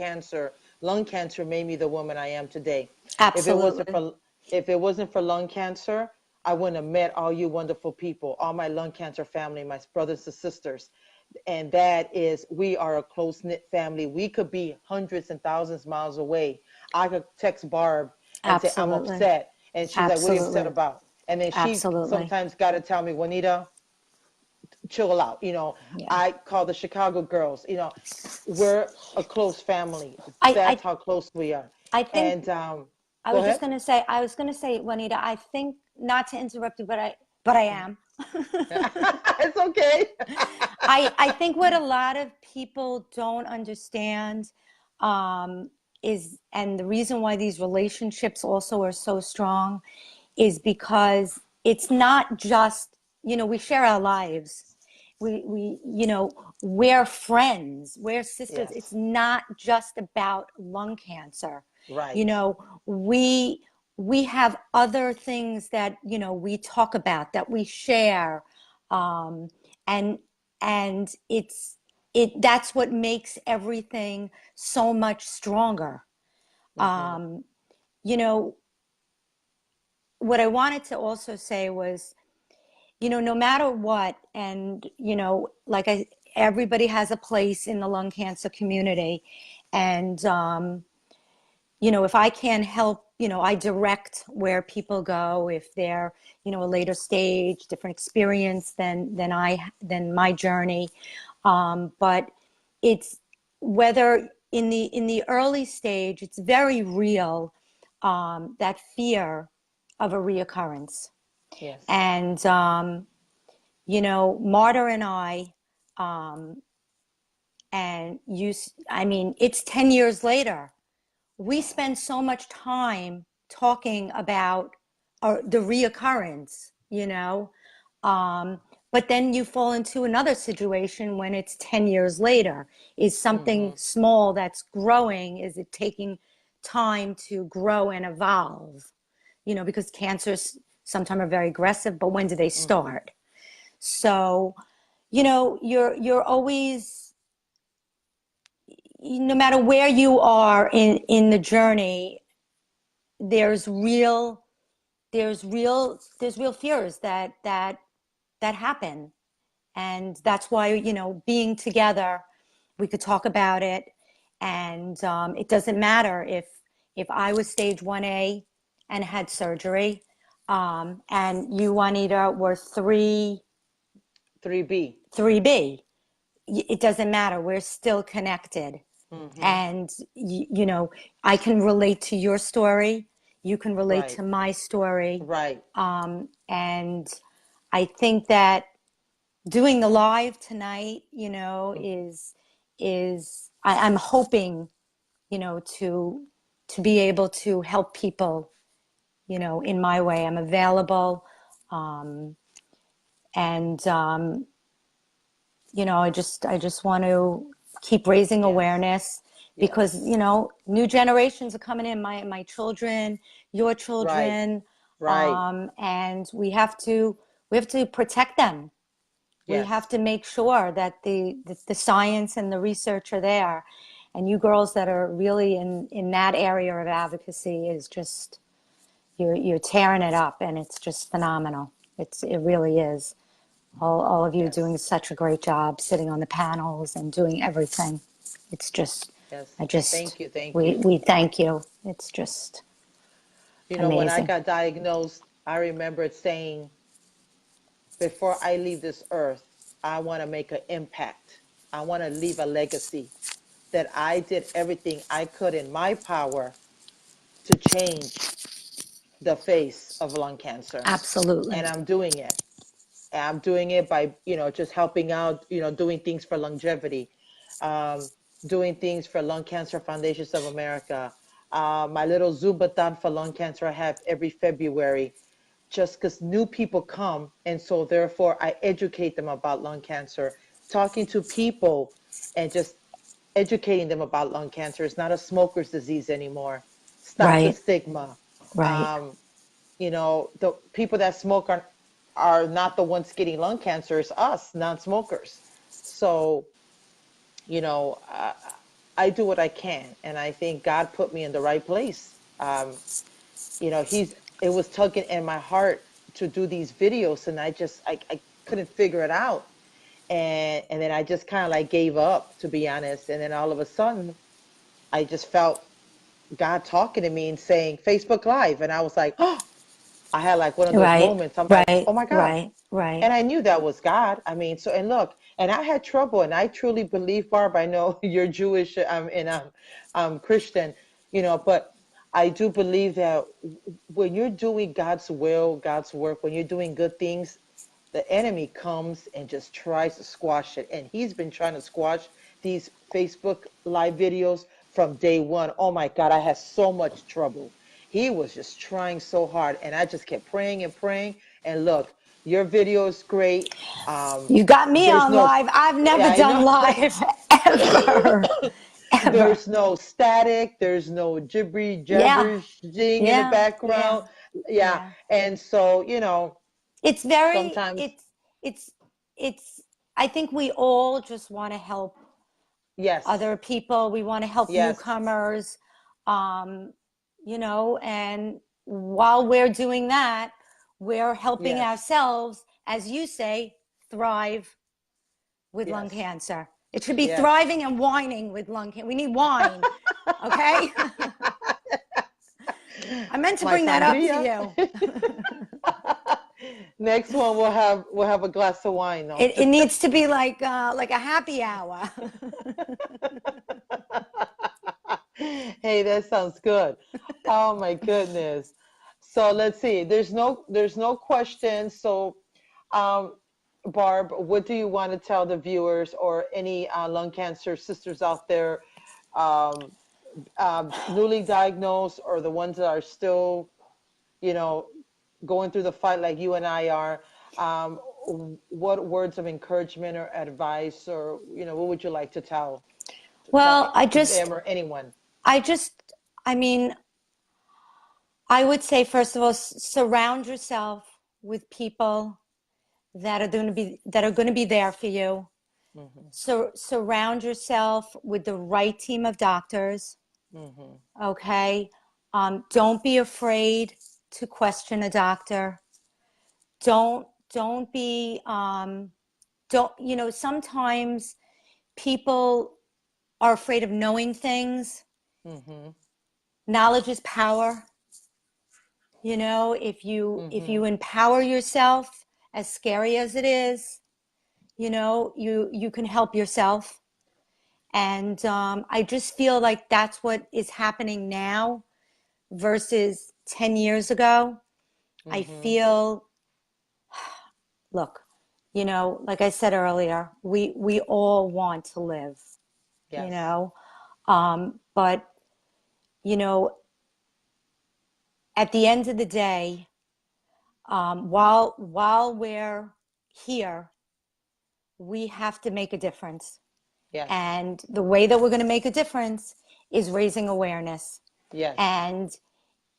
[SPEAKER 1] lung cancer made me the woman I am today. If it wasn't
[SPEAKER 2] absolutely.
[SPEAKER 1] for if it wasn't for lung cancer, I wouldn't have met all you wonderful people, all my lung cancer family, my brothers and sisters. And that is, we are a close knit family. We could be hundreds and thousands of miles away. I could text Barb and say, I'm
[SPEAKER 2] Absolutely.
[SPEAKER 1] upset. And she's like, what are you upset
[SPEAKER 2] Absolutely.
[SPEAKER 1] about? And then she
[SPEAKER 2] Absolutely.
[SPEAKER 1] sometimes got to tell me, Juanita, chill out.
[SPEAKER 2] Yeah.
[SPEAKER 1] I call the Chicago girls, we're a close family.
[SPEAKER 2] I, I,
[SPEAKER 1] That's how close we are.
[SPEAKER 2] I think
[SPEAKER 1] And
[SPEAKER 2] I
[SPEAKER 1] go
[SPEAKER 2] was just
[SPEAKER 1] ahead.
[SPEAKER 2] going to say, Juanita, I think not to interrupt you, but I am.
[SPEAKER 1] It's okay.
[SPEAKER 2] I think what a lot of people don't understand um, and the reason why these relationships also are so strong is because it's not just, we share our lives. We're friends, we're sisters. It's
[SPEAKER 1] Yes,
[SPEAKER 2] not just about lung cancer. You
[SPEAKER 1] right.
[SPEAKER 2] know, we we have other things that, we talk about, that we share. Um, and that's what makes everything so much stronger.
[SPEAKER 1] Hmm.
[SPEAKER 2] You know, what I wanted to also say was, no matter what, and everybody has a place in the lung cancer community, and if I can help, I direct where people go if they're, a later stage, different experience than my journey. But it's whether in the early stage, it's very real, that fear of a reoccurrence.
[SPEAKER 1] Yes.
[SPEAKER 2] And Marta and I, and I mean, it's 10 years later. We spend so much time talking about the reoccurrence, but then you fall into another situation when it's 10 years later. Is something
[SPEAKER 1] Hmm.
[SPEAKER 2] small that's growing, is it taking time to grow and evolve? Because cancers sometimes are very aggressive, but when do they
[SPEAKER 1] Hmm.
[SPEAKER 2] start? So, you're always, no matter where you are in the journey, there's real there's real fears that happen. And that's why, being together, we could talk about it, and it doesn't matter if I was stage 1A and had surgery, and you, Juanita, were
[SPEAKER 1] 3B.
[SPEAKER 2] 3B. It doesn't matter. We're still connected.
[SPEAKER 1] Mm-hmm.
[SPEAKER 2] And, I can relate to your story. You can relate
[SPEAKER 1] Right.
[SPEAKER 2] to my story.
[SPEAKER 1] Right.
[SPEAKER 2] And I think that doing the live tonight, I'm hoping, to be able to help people, in my way. I'm available. And I just want to keep raising
[SPEAKER 1] Yes.
[SPEAKER 2] awareness, because
[SPEAKER 1] Yes.
[SPEAKER 2] new generations are coming in, my children, your
[SPEAKER 1] Right.
[SPEAKER 2] children,
[SPEAKER 1] Right.
[SPEAKER 2] and we have to protect them. We have
[SPEAKER 1] Yes.
[SPEAKER 2] to make sure that the science and the research are there, and you girls that are really in that area of advocacy is just, you're tearing it up, and it's just phenomenal. It really is. All of you doing
[SPEAKER 1] Yes.
[SPEAKER 2] such a great job sitting on the panels and doing everything. It's just,
[SPEAKER 1] Yes.
[SPEAKER 2] I just,
[SPEAKER 1] Thank you. Thank
[SPEAKER 2] we,
[SPEAKER 1] you.
[SPEAKER 2] we thank you. It's just
[SPEAKER 1] When I
[SPEAKER 2] amazing.
[SPEAKER 1] got diagnosed, I remembered saying, before I leave this earth, I want to make an impact. I want to leave a legacy that I did everything I could in my power to change the face of lung cancer.
[SPEAKER 2] Absolutely.
[SPEAKER 1] And I'm doing it. I'm doing it by, just helping out, doing things for longevity, um, doing things for Lung Cancer Foundations of America. My little Zubathon for lung cancer I have every February, just because new people come. And so therefore I educate them about lung cancer, talking to people and just educating them about lung cancer. It's not a smoker's disease anymore. Stop the
[SPEAKER 2] Right,
[SPEAKER 1] stigma.
[SPEAKER 2] right,
[SPEAKER 1] Um, the people that smoke are not the ones getting lung cancer. It's us, non-smokers. So, you know, I, I do what I can, and I think God put me in the right place. It was tugging in my heart to do these videos, and I couldn't figure it out. And then I just kind of like gave up, to be honest. And then all of a sudden, I just felt God talking to me and saying Facebook Live, and I was like, oh, I had like one of those
[SPEAKER 2] right,
[SPEAKER 1] moments. I'm like,
[SPEAKER 2] right,
[SPEAKER 1] oh my God.
[SPEAKER 2] right, right.
[SPEAKER 1] And I knew that was God. I mean, so, and look, and I had trouble, and I truly believe, Barb, I know you're Jewish, and I'm Christian, but I do believe that when you're doing God's will, God's work, when you're doing good things, the enemy comes and just tries to squash it. And he's been trying to squash these Facebook live videos from day one. Oh my God, I had so much trouble. He was just trying so hard, and I just kept praying and praying. And look, your video is great.
[SPEAKER 2] You got me
[SPEAKER 1] There's
[SPEAKER 2] on
[SPEAKER 1] no,
[SPEAKER 2] live. I've never
[SPEAKER 1] I
[SPEAKER 2] done
[SPEAKER 1] know.
[SPEAKER 2] live ever, ever.
[SPEAKER 1] There's no static. There's no gibbery
[SPEAKER 2] Yeah,
[SPEAKER 1] jabbering in the
[SPEAKER 2] yeah, yeah,
[SPEAKER 1] background. Yeah.
[SPEAKER 2] yeah.
[SPEAKER 1] And so,
[SPEAKER 2] It's very,
[SPEAKER 1] sometimes,
[SPEAKER 2] it's, it's, I think we all just want to help
[SPEAKER 1] yes,
[SPEAKER 2] other people. We want to help
[SPEAKER 1] yes,
[SPEAKER 2] newcomers, um, and while we're doing that, we're helping
[SPEAKER 1] yes,
[SPEAKER 2] ourselves, as you say, thrive with lung
[SPEAKER 1] yes,
[SPEAKER 2] cancer. It should be
[SPEAKER 1] yes.
[SPEAKER 2] thriving and whining with lung cancer. We need wine, okay? I meant to
[SPEAKER 1] My
[SPEAKER 2] bring that up to
[SPEAKER 1] sangria.
[SPEAKER 2] you.
[SPEAKER 1] Next one we'll have a glass of wine though.
[SPEAKER 2] It needs to be like a happy hour.
[SPEAKER 1] Hey, that sounds good. Oh my goodness. So let's see. There's no questions. So, um, Barb, what do you want to tell the viewers or any lung cancer sisters out there, um, newly diagnosed or the ones that are still, you know, going through the fight like you and I are? Um, what words of encouragement or advice, or what would you like to tell
[SPEAKER 2] Well,
[SPEAKER 1] them or anyone?
[SPEAKER 2] I just, I mean, I would say, first of all, surround yourself with people that are going to be there for you.
[SPEAKER 1] Hmm.
[SPEAKER 2] So surround yourself with the right team of doctors.
[SPEAKER 1] Hmm.
[SPEAKER 2] Okay. Don't be afraid to question a doctor. Don't be, don't, sometimes people are afraid of knowing things.
[SPEAKER 1] Mm-hmm.
[SPEAKER 2] Knowledge is power. You know, if you empower yourself, as scary as it is, you know, you can help yourself. And I just feel like that's what is happening now versus 10 years ago. I
[SPEAKER 1] Mm-hmm.
[SPEAKER 2] feel, look, you know, like I said earlier, we all want to live, you
[SPEAKER 1] Yes.
[SPEAKER 2] know, but, you know, at the end of the day, while we're here, we have to make a difference.
[SPEAKER 1] Yes.
[SPEAKER 2] And the way that we're going to make a difference is raising awareness.
[SPEAKER 1] Yes.
[SPEAKER 2] And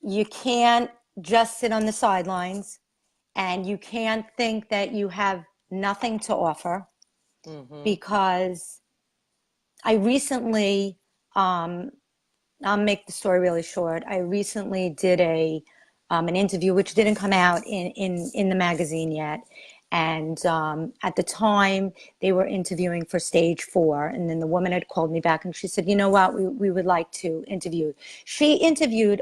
[SPEAKER 2] you can't just sit on the sidelines, and you can't think that you have nothing to offer,
[SPEAKER 1] Mm-hmm.
[SPEAKER 2] because I recently, I'll make the story really short. I recently did an interview which didn't come out in the magazine yet. And at the time, they were interviewing for stage 4. And then the woman had called me back and she said, you know what, we would like to interview. She interviewed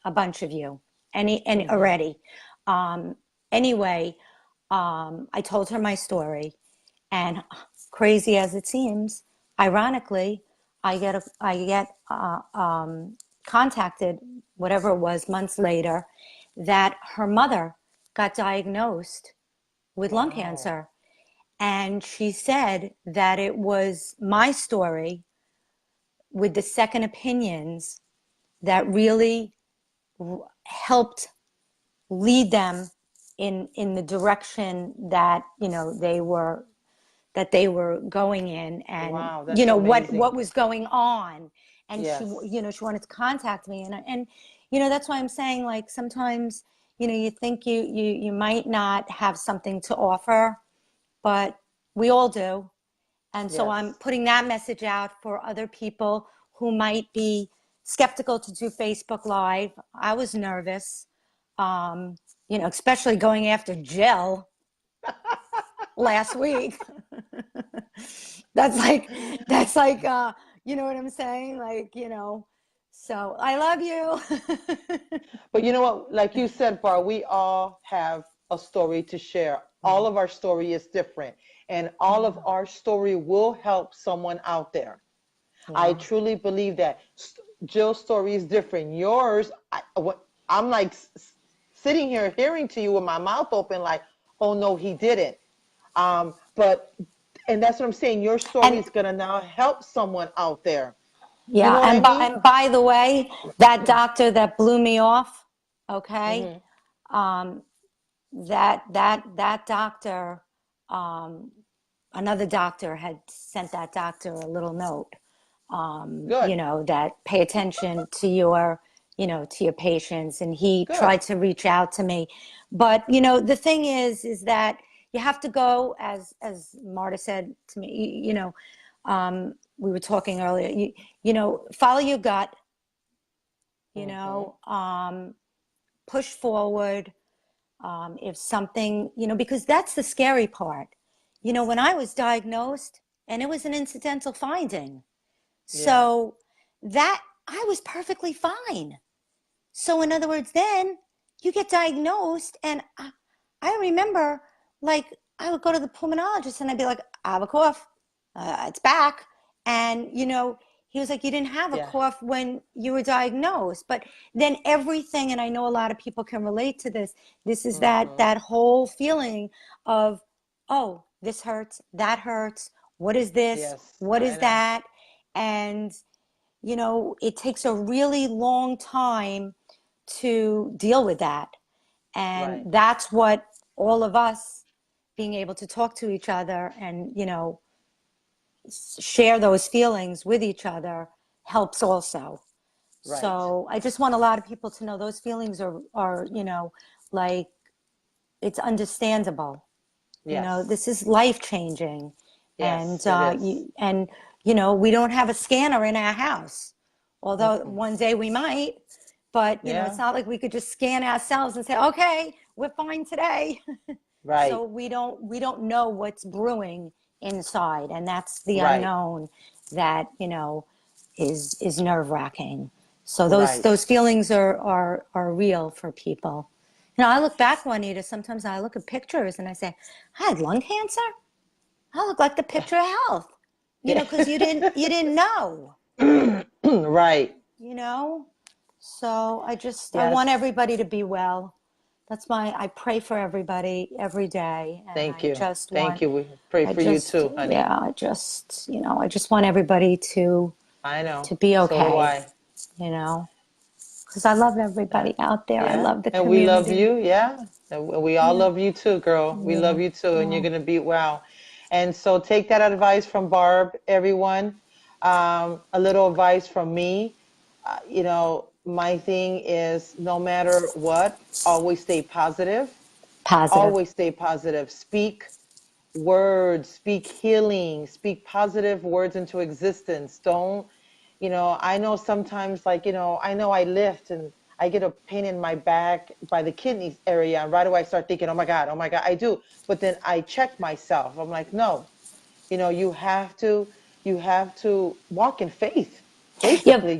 [SPEAKER 2] a bunch of you and
[SPEAKER 1] Mm-hmm.
[SPEAKER 2] already. Um, anyway, I told her my story. And crazy as it seems, ironically, I get contacted, whatever it was, months later, that her mother got diagnosed with lung
[SPEAKER 1] Wow.
[SPEAKER 2] cancer. And she said that it was my story with the second opinions that really helped lead them in the direction that, you know, they were going in, and
[SPEAKER 1] Wow.
[SPEAKER 2] you
[SPEAKER 1] That's
[SPEAKER 2] know
[SPEAKER 1] amazing.
[SPEAKER 2] what was going on. And she,
[SPEAKER 1] Yes.
[SPEAKER 2] you know, she wanted to contact me, and you know, that's why I'm saying, like, sometimes, you know, you think you might not have something to offer, but we all do. And so I'm
[SPEAKER 1] Yes.
[SPEAKER 2] putting that message out for other people who might be skeptical to do Facebook Live. I was nervous, um, you know, especially going after Jill last week. that's like that's like you know what I'm saying? Like, you know, so I love you.
[SPEAKER 1] But you know what? Like you said, Bar, we all have a story to share. All of our story is different, and all of our story will help someone out there. I
[SPEAKER 2] Yeah.
[SPEAKER 1] truly believe that. Jill's story is different. Yours, I'm like sitting here hearing to you with my mouth open, like, oh no, he didn't. But and that's what I'm saying. Your story
[SPEAKER 2] And
[SPEAKER 1] is gonna now help someone out there. You
[SPEAKER 2] yeah,
[SPEAKER 1] know what I mean?
[SPEAKER 2] and by the way, that doctor that blew me off, okay?
[SPEAKER 1] Hmm.
[SPEAKER 2] Um, that doctor, um, another doctor had sent that doctor a little note, you
[SPEAKER 1] Good.
[SPEAKER 2] know, that pay attention to your, you know, to your patients. And he
[SPEAKER 1] Good.
[SPEAKER 2] tried to reach out to me. But, you know, the thing is that you have to go, as Marta said to me, you know, we were talking earlier, you know, follow your gut, you
[SPEAKER 1] Hmm.
[SPEAKER 2] know, push forward. If something, you know, because that's the scary part. You know, when I was diagnosed, and it was an incidental finding,
[SPEAKER 1] Yeah.
[SPEAKER 2] so that I was perfectly fine. So, in other words, then you get diagnosed, and I remember, like, I would go to the pulmonologist and I'd be like, I have a cough, it's back. And, you know, he was like, you didn't have a
[SPEAKER 1] Yeah.
[SPEAKER 2] cough when you were diagnosed. But then everything, and I know a lot of people can relate to this, this is
[SPEAKER 1] Hmm.
[SPEAKER 2] that whole feeling of, oh, this hurts, that hurts. What is this?
[SPEAKER 1] Yes.
[SPEAKER 2] What
[SPEAKER 1] I
[SPEAKER 2] is
[SPEAKER 1] know.
[SPEAKER 2] that? And, you know, it takes a really long time to deal with that. And
[SPEAKER 1] Right.
[SPEAKER 2] that's what all of us being able to talk to each other and, you know, share those feelings with each other helps also.
[SPEAKER 1] Right.
[SPEAKER 2] So I just want a lot of people to know those feelings are, you know, like, it's understandable. You know,
[SPEAKER 1] Yes.
[SPEAKER 2] this is life changing. And
[SPEAKER 1] Yes, it is.
[SPEAKER 2] you know, we don't have a scanner in our house, although
[SPEAKER 1] Mm-mm.
[SPEAKER 2] one day we might. But you know, it's
[SPEAKER 1] Yeah.
[SPEAKER 2] not like we could just scan ourselves and say, okay, we're fine today. So
[SPEAKER 1] Right.
[SPEAKER 2] we don't know what's brewing inside, and that's the
[SPEAKER 1] Right.
[SPEAKER 2] unknown. that, is nerve-wracking. So
[SPEAKER 1] Right.
[SPEAKER 2] those feelings are real for people. I look back, Juanita, sometimes I look at pictures and I say, I had lung cancer. I look like the picture of health,
[SPEAKER 1] Yeah.
[SPEAKER 2] because you didn't know,
[SPEAKER 1] Right.
[SPEAKER 2] you know? So I want
[SPEAKER 1] Yes.
[SPEAKER 2] everybody to be well. I pray for everybody every day. And
[SPEAKER 1] Thank you. Thank you. We pray for you too, honey.
[SPEAKER 2] I just want everybody
[SPEAKER 1] I know.
[SPEAKER 2] to be
[SPEAKER 1] So do
[SPEAKER 2] okay,
[SPEAKER 1] I.
[SPEAKER 2] you know, because I love
[SPEAKER 1] Yeah.
[SPEAKER 2] everybody out there. I
[SPEAKER 1] Yeah.
[SPEAKER 2] love the
[SPEAKER 1] And we love
[SPEAKER 2] community.
[SPEAKER 1] you. Yeah. And we all
[SPEAKER 2] Yeah.
[SPEAKER 1] love you too, girl. We
[SPEAKER 2] Yeah.
[SPEAKER 1] love you too. And you're
[SPEAKER 2] Oh,
[SPEAKER 1] going to be well. And so take that advice from Barb, everyone. A little advice from me. My thing is no matter what, always stay positive.
[SPEAKER 2] positive.
[SPEAKER 1] Always stay positive. Speak words, speak healing, speak positive words into existence. Don't, I know sometimes, like, I know I lift and I get a pain in my back by the kidneys area. And right away I start thinking, oh my God, I do. But then I check myself. I'm like, no, you have to walk in faith.
[SPEAKER 2] Yeah.
[SPEAKER 1] Basically,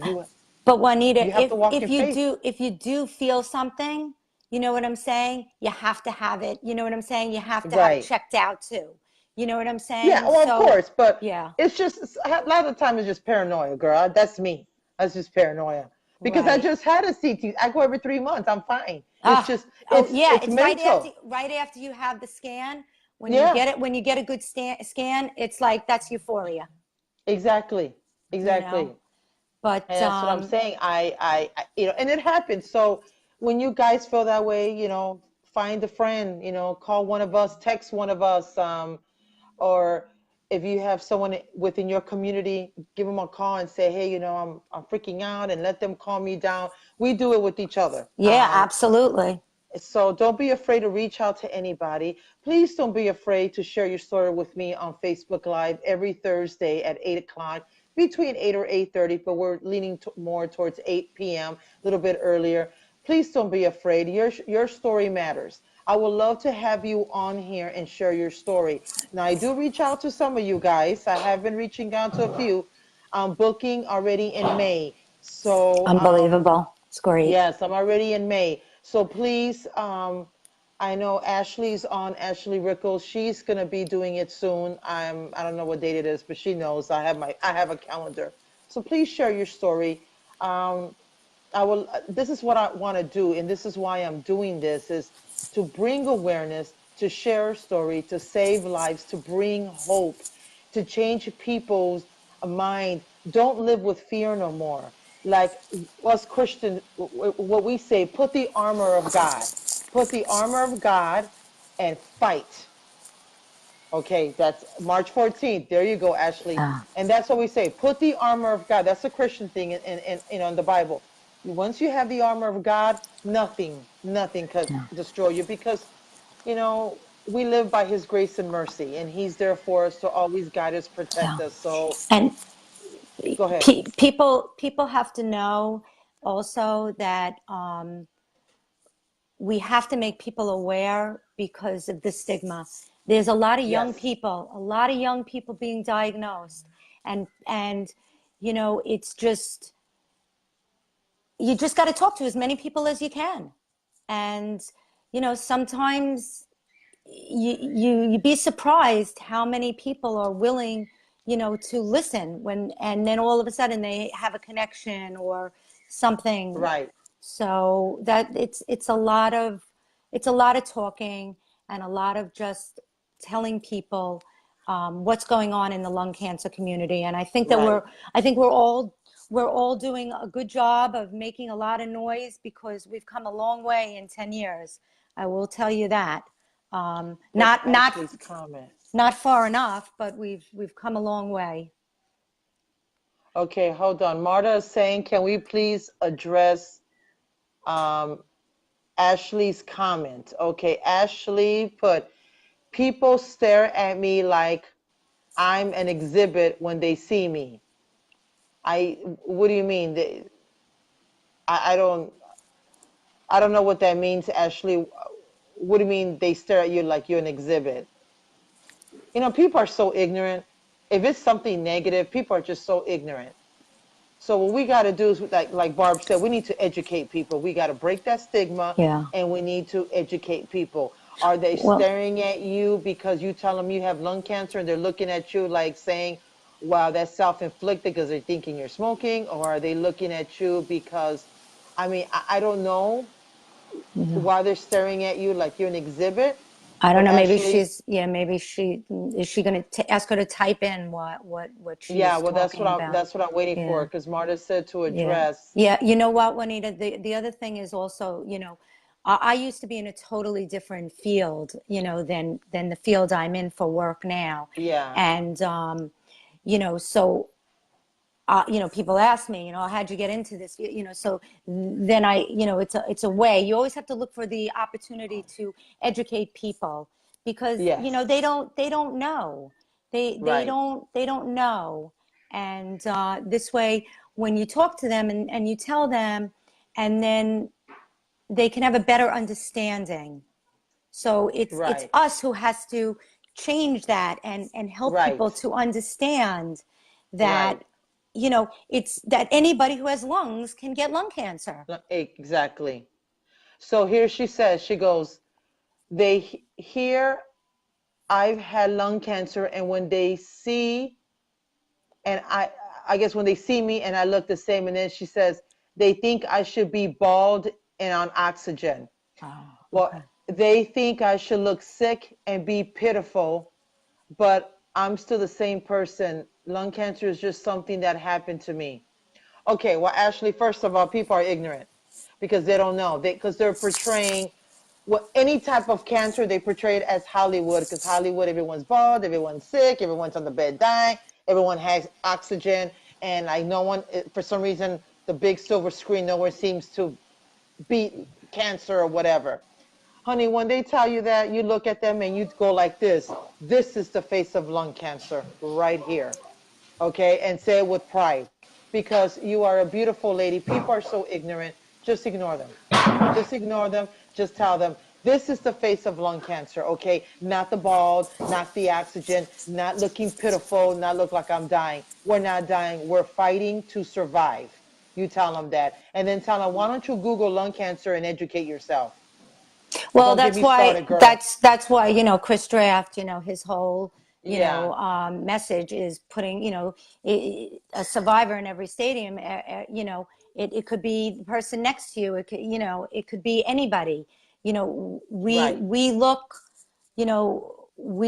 [SPEAKER 2] But Juanita,
[SPEAKER 1] you have to walk
[SPEAKER 2] if
[SPEAKER 1] in
[SPEAKER 2] you
[SPEAKER 1] faith.
[SPEAKER 2] do if you do feel something, you know what I'm saying? You have to have it. You know what I'm saying? You have to have it
[SPEAKER 1] Right.
[SPEAKER 2] checked out too. You know what I'm
[SPEAKER 1] Yeah,
[SPEAKER 2] saying?
[SPEAKER 1] well, of
[SPEAKER 2] So,
[SPEAKER 1] course, but
[SPEAKER 2] yeah,
[SPEAKER 1] it's just a lot of the time it's just paranoia, girl. That's me. That's just paranoia. Because I
[SPEAKER 2] right.
[SPEAKER 1] just had a CT. I go every 3 months. I'm fine. It's
[SPEAKER 2] Ah,
[SPEAKER 1] just
[SPEAKER 2] oh
[SPEAKER 1] it's
[SPEAKER 2] yeah,
[SPEAKER 1] it's
[SPEAKER 2] it's
[SPEAKER 1] mental.
[SPEAKER 2] right after you have the scan.
[SPEAKER 1] Yeah,
[SPEAKER 2] When you get a good scan, it's like that's euphoria,
[SPEAKER 1] exactly,
[SPEAKER 2] you know.
[SPEAKER 1] exactly.
[SPEAKER 2] But
[SPEAKER 1] And that's what I'm saying. And it happens. So when you guys feel that way, find a friend. Call one of us, text one of us. Or if you have someone within your community, give them a call and say, hey, I'm freaking out, and let them calm you down. We do it with each other.
[SPEAKER 2] yeah, absolutely.
[SPEAKER 1] So don't be afraid to reach out to anybody. Please don't be afraid to share your story with me on Facebook Live every Thursday at 8 o'clock, between 8 or 8:30, but we're leaning more towards 8 p.m., a little bit earlier. Please don't be afraid. Your story matters. I would love to have you on here and share your story. Now, I do reach out to some of you guys. I have been reaching out to a few. I'm booking already in May. So,
[SPEAKER 2] Unbelievable. It's great.
[SPEAKER 1] yes, I'm already in May. So please, I know Ashley's on, Ashley Rickles. She's gonna be doing it soon. I don't know what date it is, but she knows. I have a calendar. So please share your story. Um, this is what I want to do, and this is why I'm doing this, is to bring awareness, to share a story, to save lives, to bring hope, to change people's mind. Don't live with fear no more. Like us Christians, what we say, put the armor of God, put the armor of God and fight. Okay, that's March 14th. There you go, Ashley.
[SPEAKER 2] Yeah.
[SPEAKER 1] And that's what we say. Put the armor of God. That's a Christian thing in the Bible. Once you have the armor of God, nothing could
[SPEAKER 2] Yeah.
[SPEAKER 1] destroy you, because we live by his grace and mercy, and he's there for us to always guide us, protect
[SPEAKER 2] Yeah.
[SPEAKER 1] us. So
[SPEAKER 2] And
[SPEAKER 1] go ahead.
[SPEAKER 2] people have to know also that we have to make people aware because of the stigma. There's
[SPEAKER 1] Yes.
[SPEAKER 2] a lot of young people being diagnosed, and it's just you just got to talk to as many people as you can, and sometimes you'd be surprised how many people are willing to listen and then all of a sudden they have a connection or something.
[SPEAKER 1] Right.
[SPEAKER 2] So that it's a lot of talking and a lot of just telling people what's going on in the lung cancer community. And
[SPEAKER 1] Right.
[SPEAKER 2] I think we're all doing a good job of making a lot of noise because we've come a long way in 10 years. I will tell you that.
[SPEAKER 1] What's
[SPEAKER 2] Not
[SPEAKER 1] Ashley's comment?
[SPEAKER 2] not far enough, but we've come a long way.
[SPEAKER 1] Okay, hold on. Marta is saying, can we please address um, Ashley's comment? Okay, Ashley put, people stare at me like I'm an exhibit when they see me. What do you mean? I don't know what that means, Ashley. What do you mean they stare at you like you're an exhibit? People are so ignorant. if it's something negative, people are just so ignorant. So what we got to do is, like Barb said, we need to educate people. We got to break that stigma,
[SPEAKER 2] Yeah.
[SPEAKER 1] and we need to educate people. Are they
[SPEAKER 2] Well,
[SPEAKER 1] staring at you because you tell them you have lung cancer, and they're looking at you like saying, wow, that's self-inflicted because they're thinking you're smoking? Or are they looking at you because, I mean, I don't know why they're staring at you like you're an exhibit.
[SPEAKER 2] I don't
[SPEAKER 1] But
[SPEAKER 2] know. Maybe
[SPEAKER 1] Ashley,
[SPEAKER 2] she's, yeah, maybe she, is she going to ask her to type in what
[SPEAKER 1] yeah,
[SPEAKER 2] she's
[SPEAKER 1] well,
[SPEAKER 2] talking about?
[SPEAKER 1] that's what I'm waiting for,
[SPEAKER 2] Yeah.
[SPEAKER 1] because Marta said to
[SPEAKER 2] Yeah.
[SPEAKER 1] address.
[SPEAKER 2] Yeah. You know what, Juanita? The other thing is also, I used to be in a totally different field, than the field I'm in for work now.
[SPEAKER 1] Yeah,
[SPEAKER 2] And, so, people ask me, how'd you get into this? So then it's a way. You always have to look for the opportunity to educate people because,
[SPEAKER 1] yes,
[SPEAKER 2] they don't know.
[SPEAKER 1] right,
[SPEAKER 2] They don't know. And this way, when you talk to them and you tell them, and then they can have a better understanding. So it's
[SPEAKER 1] right,
[SPEAKER 2] us who has to change that and help people
[SPEAKER 1] right,
[SPEAKER 2] to understand
[SPEAKER 1] right.
[SPEAKER 2] that it's that anybody who has lungs can get lung cancer.
[SPEAKER 1] No, exactly. So here she says, she goes, hear I've had lung cancer, and when they see, and I guess when they see me and I look the same, and then she says, they think I should be bald and on oxygen.
[SPEAKER 2] Oh,
[SPEAKER 1] Well,
[SPEAKER 2] okay.
[SPEAKER 1] they think I should look sick and be pitiful, but I'm still the same person. Lung cancer is just something that happened to me. Okay, well, Ashley, first of all, people are ignorant because they don't know. Because they're portraying what any type of cancer, they portray it as Hollywood, because Hollywood, everyone's bald, everyone's sick, everyone's on the bed dying, everyone has oxygen, and like no one, for some reason, the big silver screen nowhere seems to beat cancer or whatever. Honey, when they tell you that, you look at them and you go like this. This is the face of lung cancer right here. Okay? And say it with pride, because you are a beautiful lady. People are so ignorant. Just ignore them. Just ignore them. Just tell them, this is the face of lung cancer, okay? Not the bald, not the oxygen, not looking pitiful, not look like I'm dying. We're not dying. We're fighting to survive. You tell them that. And then tell them, why don't you Google lung cancer and educate yourself?
[SPEAKER 2] Well,
[SPEAKER 1] Don't get
[SPEAKER 2] that's
[SPEAKER 1] me
[SPEAKER 2] why
[SPEAKER 1] started, girl.
[SPEAKER 2] Chris Draft, his whole,
[SPEAKER 1] Yeah,
[SPEAKER 2] message is putting, a survivor in every stadium. It could be the person next to you. It could be anybody.
[SPEAKER 1] right.
[SPEAKER 2] We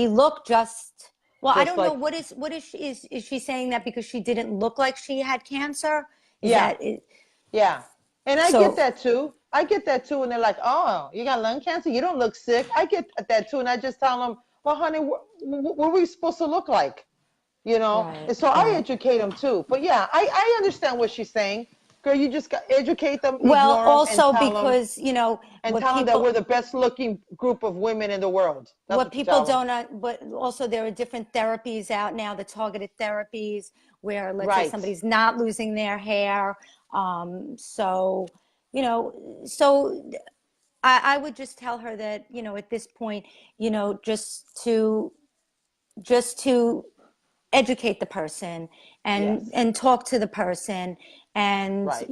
[SPEAKER 2] look just. Well, I
[SPEAKER 1] Just
[SPEAKER 2] don't know.
[SPEAKER 1] like,
[SPEAKER 2] What is she, is she saying that because she didn't look like she had cancer? Is
[SPEAKER 1] yeah.
[SPEAKER 2] that it?
[SPEAKER 1] Yeah. And I get
[SPEAKER 2] So
[SPEAKER 1] that too. I get that too. And they're like, oh, you got lung cancer? You don't look sick. I get that too. And I just tell them, well, honey, what are we supposed to look like? You know?
[SPEAKER 2] right,
[SPEAKER 1] And so I
[SPEAKER 2] right.
[SPEAKER 1] educate them too. But yeah, I understand what she's saying. Girl, you just got educate them,
[SPEAKER 2] Well,
[SPEAKER 1] ignore them,
[SPEAKER 2] also because what
[SPEAKER 1] that we're
[SPEAKER 2] people
[SPEAKER 1] the best looking group of women in the world. That's
[SPEAKER 2] what
[SPEAKER 1] what you
[SPEAKER 2] people
[SPEAKER 1] tell them.
[SPEAKER 2] don't but also there are different therapies out now, the targeted therapies where let's say
[SPEAKER 1] Right.
[SPEAKER 2] somebody's not losing their hair. So so I would just tell her that at this point just to educate the person and
[SPEAKER 1] Yes.
[SPEAKER 2] and talk to the person and
[SPEAKER 1] Right.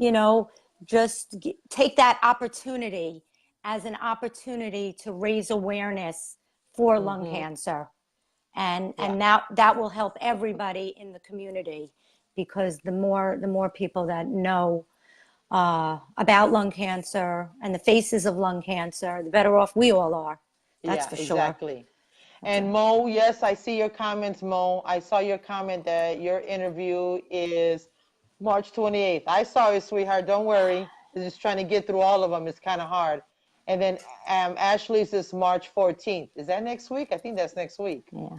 [SPEAKER 2] just take that opportunity as an opportunity to raise awareness for lung
[SPEAKER 1] Mm-hmm.
[SPEAKER 2] cancer and
[SPEAKER 1] Yeah.
[SPEAKER 2] and that will help everybody in the community because the more people that know about lung cancer and the faces of lung cancer, the better off we all are. That's
[SPEAKER 1] Yeah,
[SPEAKER 2] for sure.
[SPEAKER 1] exactly.
[SPEAKER 2] That's
[SPEAKER 1] And
[SPEAKER 2] a,
[SPEAKER 1] Mo, yes, I see your comments, Mo. I saw your comment that your interview is March 28th. I saw it, sweetheart. Don't worry. I'm just trying to get through all of them. It's kind of hard. And then Ashley's is March 14th. Is that next week? I think that's next week.
[SPEAKER 2] yeah.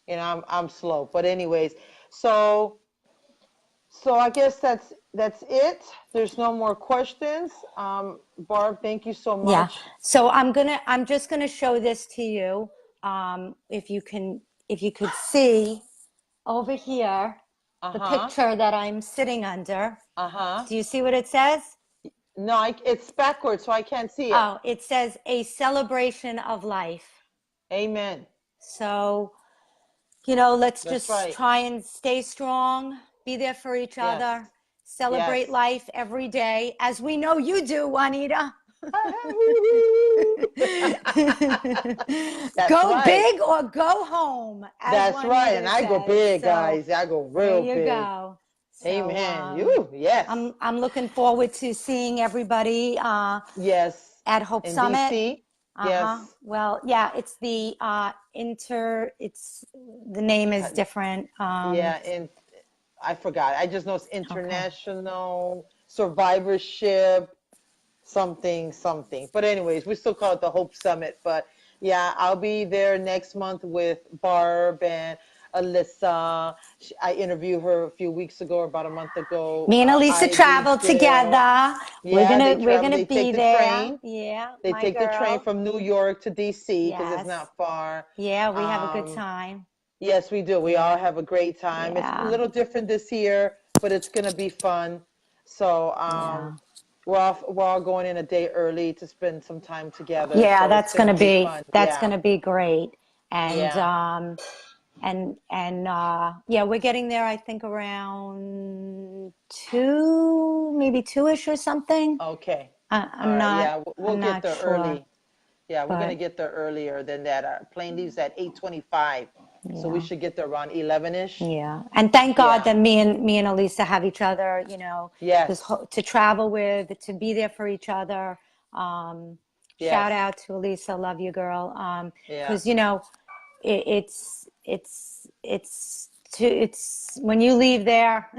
[SPEAKER 1] You know, I'm slow. But anyways, so I guess that's it. There's no more questions. Barb, thank you so
[SPEAKER 2] Yeah.
[SPEAKER 1] much.
[SPEAKER 2] So I'm just gonna show this to you. If you could see over here the
[SPEAKER 1] Uh-huh.
[SPEAKER 2] picture that I'm sitting under.
[SPEAKER 1] Uh-huh.
[SPEAKER 2] Do you see what it says?
[SPEAKER 1] No, it's backwards, so I can't see it.
[SPEAKER 2] Oh, it says a celebration of life.
[SPEAKER 1] Amen.
[SPEAKER 2] So, let's
[SPEAKER 1] That's
[SPEAKER 2] just
[SPEAKER 1] right.
[SPEAKER 2] try and stay strong, be there for each
[SPEAKER 1] Yes.
[SPEAKER 2] other, celebrate
[SPEAKER 1] Yes.
[SPEAKER 2] life every day, as we know you do, Juanita.
[SPEAKER 1] That's
[SPEAKER 2] Go
[SPEAKER 1] right.
[SPEAKER 2] big or go home, as
[SPEAKER 1] That's right. And
[SPEAKER 2] Juanita
[SPEAKER 1] I go
[SPEAKER 2] says.
[SPEAKER 1] big,
[SPEAKER 2] So
[SPEAKER 1] guys. I go
[SPEAKER 2] there
[SPEAKER 1] real
[SPEAKER 2] you
[SPEAKER 1] big.
[SPEAKER 2] go. So
[SPEAKER 1] Amen. You, yes.
[SPEAKER 2] I'm looking forward to seeing everybody
[SPEAKER 1] Yes.
[SPEAKER 2] at Hope
[SPEAKER 1] In
[SPEAKER 2] Summit.
[SPEAKER 1] DC.
[SPEAKER 2] Uh-huh.
[SPEAKER 1] Yes.
[SPEAKER 2] Well, yeah, it's the it's the name is different.
[SPEAKER 1] Yeah. And I forgot. I just know it's
[SPEAKER 2] Okay.
[SPEAKER 1] International Survivorship something, something. But anyways, we still call it the Hope Summit. But yeah, I'll be there next month with Barb and Alyssa. I interviewed her a few weeks ago, or about a month ago.
[SPEAKER 2] Me and Elisa
[SPEAKER 1] Ivy,
[SPEAKER 2] travel
[SPEAKER 1] Jill.
[SPEAKER 2] together.
[SPEAKER 1] Yeah, they
[SPEAKER 2] We're
[SPEAKER 1] travel.
[SPEAKER 2] gonna
[SPEAKER 1] They take
[SPEAKER 2] be
[SPEAKER 1] the
[SPEAKER 2] there.
[SPEAKER 1] train.
[SPEAKER 2] Yeah,
[SPEAKER 1] They
[SPEAKER 2] my
[SPEAKER 1] take the train
[SPEAKER 2] girl.
[SPEAKER 1] from New York to DC because it's
[SPEAKER 2] Yes.
[SPEAKER 1] not far.
[SPEAKER 2] Yeah, we have a good
[SPEAKER 1] Um,
[SPEAKER 2] time.
[SPEAKER 1] yes, we do. We all
[SPEAKER 2] Yeah.
[SPEAKER 1] have a great time. It's a
[SPEAKER 2] Yeah.
[SPEAKER 1] little different this year, but it's gonna be fun. So
[SPEAKER 2] Yeah.
[SPEAKER 1] we're all going in a day early to spend some time together.
[SPEAKER 2] Yeah,
[SPEAKER 1] So it's gonna be fun.
[SPEAKER 2] that's
[SPEAKER 1] Yeah,
[SPEAKER 2] gonna be great. And
[SPEAKER 1] yeah.
[SPEAKER 2] yeah, we're getting there I think around two, maybe two-ish or something.
[SPEAKER 1] Okay. All
[SPEAKER 2] I'm
[SPEAKER 1] right.
[SPEAKER 2] not
[SPEAKER 1] Yeah, we'll
[SPEAKER 2] I'm
[SPEAKER 1] get
[SPEAKER 2] not
[SPEAKER 1] there
[SPEAKER 2] sure.
[SPEAKER 1] early. Yeah, we're gonna
[SPEAKER 2] But
[SPEAKER 1] get there earlier than that. Our plane leaves at 8:25, so we
[SPEAKER 2] yeah.
[SPEAKER 1] should get there around 11-ish.
[SPEAKER 2] Yeah. And thank God
[SPEAKER 1] Yeah.
[SPEAKER 2] that me and Elisa have each other,
[SPEAKER 1] Yes.
[SPEAKER 2] to travel with, to be there for each other. Um, Shout
[SPEAKER 1] Yes.
[SPEAKER 2] out to Elisa, love you, girl.
[SPEAKER 1] Yeah.
[SPEAKER 2] Because it's when you leave there,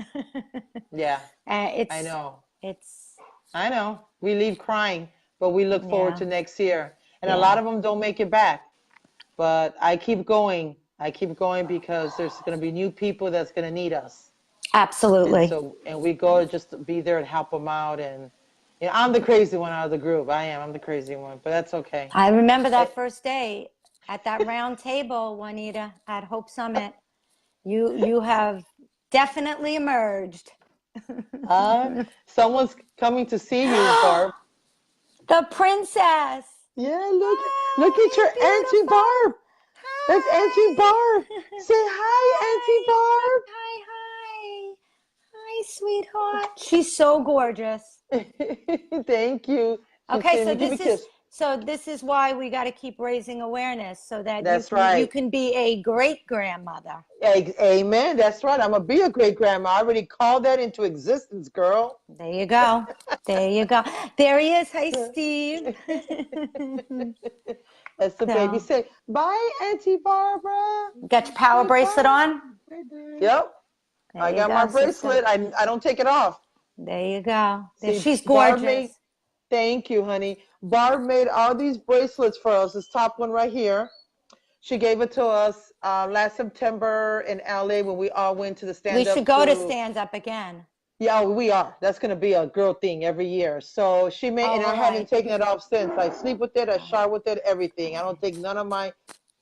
[SPEAKER 1] Yeah. I
[SPEAKER 2] it's
[SPEAKER 1] know.
[SPEAKER 2] it's
[SPEAKER 1] I know. We leave crying, but we look forward
[SPEAKER 2] yeah,
[SPEAKER 1] to next year. And a
[SPEAKER 2] yeah,
[SPEAKER 1] lot of them don't make it back. But I keep going. I keep going because there's going to be new people that's going to need us. And
[SPEAKER 2] absolutely.
[SPEAKER 1] so, and we go to just be there and help them out. And I'm the crazy one out of the group. I am. I'm the crazy one, but that's okay.
[SPEAKER 2] I remember
[SPEAKER 1] I,
[SPEAKER 2] that first day at that round table, Juanita, at Hope Summit. You have definitely emerged.
[SPEAKER 1] uh, someone's coming to see you, Barb.
[SPEAKER 2] The princess.
[SPEAKER 1] Yeah, look
[SPEAKER 2] Oh,
[SPEAKER 1] at your
[SPEAKER 2] you're
[SPEAKER 1] Auntie Barb.
[SPEAKER 2] beautiful.
[SPEAKER 1] That's Auntie Barb.
[SPEAKER 2] Hi.
[SPEAKER 1] Say hi,
[SPEAKER 2] Hi. Hi. Hi, sweetheart. She's so gorgeous.
[SPEAKER 1] Auntie Barb. Thank you. She's
[SPEAKER 2] Okay,
[SPEAKER 1] saying me, give me a kiss.
[SPEAKER 2] so this is why we got to keep raising awareness so that
[SPEAKER 1] That's
[SPEAKER 2] you
[SPEAKER 1] right.
[SPEAKER 2] can be a great grandmother.
[SPEAKER 1] Amen. That's right. I'm gonna be a great grandma. I already called that into existence, girl.
[SPEAKER 2] There you go. There you go. There he is. Hey, Steve.
[SPEAKER 1] That's the baby.
[SPEAKER 2] So,
[SPEAKER 1] Say bye, Auntie Barbara.
[SPEAKER 2] got your power
[SPEAKER 1] Say
[SPEAKER 2] bracelet
[SPEAKER 1] bye.
[SPEAKER 2] on?
[SPEAKER 1] Yep.
[SPEAKER 2] There
[SPEAKER 1] I
[SPEAKER 2] you
[SPEAKER 1] got my
[SPEAKER 2] go, sister.
[SPEAKER 1] bracelet. I don't take it off.
[SPEAKER 2] There you go.
[SPEAKER 1] See,
[SPEAKER 2] She's
[SPEAKER 1] Barb made.
[SPEAKER 2] gorgeous.
[SPEAKER 1] Thank you, honey. Barb made all these bracelets for us. This top one right here. She gave it to us last September in LA when we all went to the
[SPEAKER 2] We
[SPEAKER 1] stand
[SPEAKER 2] should
[SPEAKER 1] up
[SPEAKER 2] go to
[SPEAKER 1] to.
[SPEAKER 2] stand up again.
[SPEAKER 1] Yeah, we are. That's going to be a girl thing every year. So she made,
[SPEAKER 2] Oh,
[SPEAKER 1] and I
[SPEAKER 2] all
[SPEAKER 1] haven't
[SPEAKER 2] right.
[SPEAKER 1] taken it off since. I sleep with it, I
[SPEAKER 2] All right.
[SPEAKER 1] shower with it, everything. I don't take none of my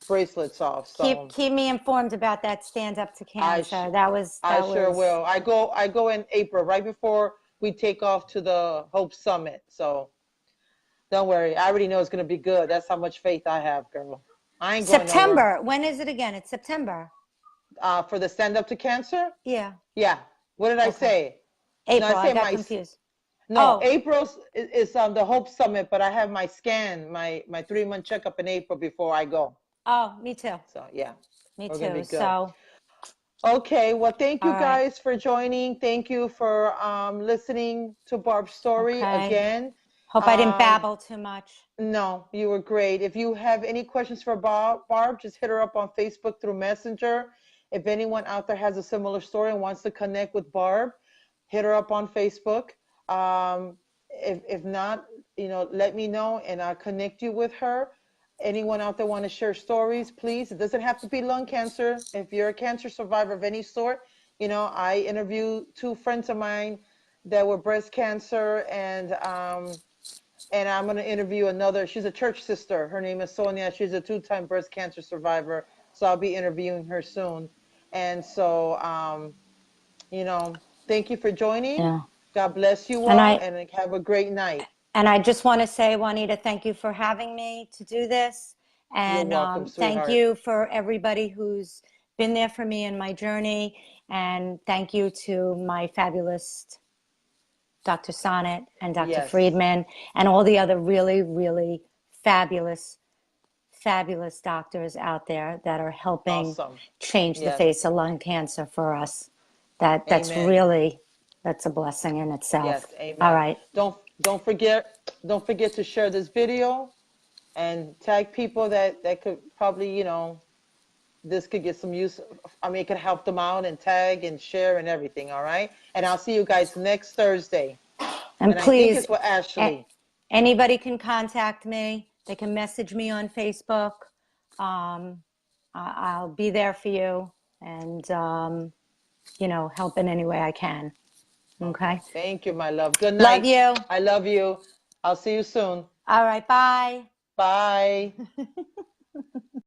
[SPEAKER 1] bracelets off. So
[SPEAKER 2] Keep me informed about that stand up to
[SPEAKER 1] I,
[SPEAKER 2] cancer.
[SPEAKER 1] I sure will. I go in April, right before we take off to the Hope Summit. So don't worry. I already know it's going to be good. That's how much faith I have, girl. I ain't going nowhere.
[SPEAKER 2] September. When is it again? It's September.
[SPEAKER 1] For the stand up to cancer.
[SPEAKER 2] Yeah.
[SPEAKER 1] Yeah. What did I
[SPEAKER 2] Okay.
[SPEAKER 1] say? No, I
[SPEAKER 2] April. I
[SPEAKER 1] say
[SPEAKER 2] got
[SPEAKER 1] my.
[SPEAKER 2] confused.
[SPEAKER 1] No,
[SPEAKER 2] Oh,
[SPEAKER 1] April's is the Hope Summit, but I have my scan, my 3-month checkup in April before I go.
[SPEAKER 2] oh, me too.
[SPEAKER 1] So yeah,
[SPEAKER 2] Me
[SPEAKER 1] we're gonna
[SPEAKER 2] too.
[SPEAKER 1] be good.
[SPEAKER 2] So,
[SPEAKER 1] Okay, well, thank
[SPEAKER 2] all
[SPEAKER 1] you
[SPEAKER 2] right.
[SPEAKER 1] guys for joining. Thank you for listening to Barb's story
[SPEAKER 2] Okay.
[SPEAKER 1] again.
[SPEAKER 2] Hope I didn't
[SPEAKER 1] Um,
[SPEAKER 2] babble too much.
[SPEAKER 1] no, you were great. If you have any questions for Barb, just hit her up on Facebook through Messenger. If anyone out there has a similar story and wants to connect with Barb, hit her up on Facebook. If not, let me know and I'll connect you with her. Anyone out there want to share stories, please. It doesn't have to be lung cancer. If you're a cancer survivor of any sort, I interviewed 2 friends of mine that were breast cancer, and I'm going to interview another. She's a church sister. Her name is Sonia. She's a 2-time breast cancer survivor. So I'll be interviewing her soon. And so, thank you for joining.
[SPEAKER 2] Yeah.
[SPEAKER 1] God bless you
[SPEAKER 2] And
[SPEAKER 1] all
[SPEAKER 2] I
[SPEAKER 1] and have a great night.
[SPEAKER 2] and I just want to say, Juanita, thank you for having me to do this.
[SPEAKER 1] You're
[SPEAKER 2] And
[SPEAKER 1] welcome,
[SPEAKER 2] thank
[SPEAKER 1] sweetheart.
[SPEAKER 2] you for everybody who's been there for me in my journey. And thank you to my fabulous Dr. Sonnet and Dr.
[SPEAKER 1] Yes.
[SPEAKER 2] Friedman and all the other really, really fabulous, fabulous doctors out there that are helping
[SPEAKER 1] Awesome.
[SPEAKER 2] change the
[SPEAKER 1] Yes.
[SPEAKER 2] face of lung cancer for us. That's
[SPEAKER 1] Amen.
[SPEAKER 2] really, that's a blessing in itself.
[SPEAKER 1] Yes.
[SPEAKER 2] All
[SPEAKER 1] Amen.
[SPEAKER 2] right.
[SPEAKER 1] Don't forget to share this video and tag people that could probably, this could get some use. I mean, it could help them out, and tag and share and everything. All right. And I'll see you guys next Thursday.
[SPEAKER 2] And
[SPEAKER 1] And I think
[SPEAKER 2] please,
[SPEAKER 1] it's with Ashley.
[SPEAKER 2] anybody can contact me. They can message me on Facebook. I'll be there for you and, help in any way I can. Okay.
[SPEAKER 1] Thank you, my love. Good
[SPEAKER 2] Love
[SPEAKER 1] night.
[SPEAKER 2] you.
[SPEAKER 1] I love you. I'll see you soon.
[SPEAKER 2] All right. Bye.
[SPEAKER 1] Bye.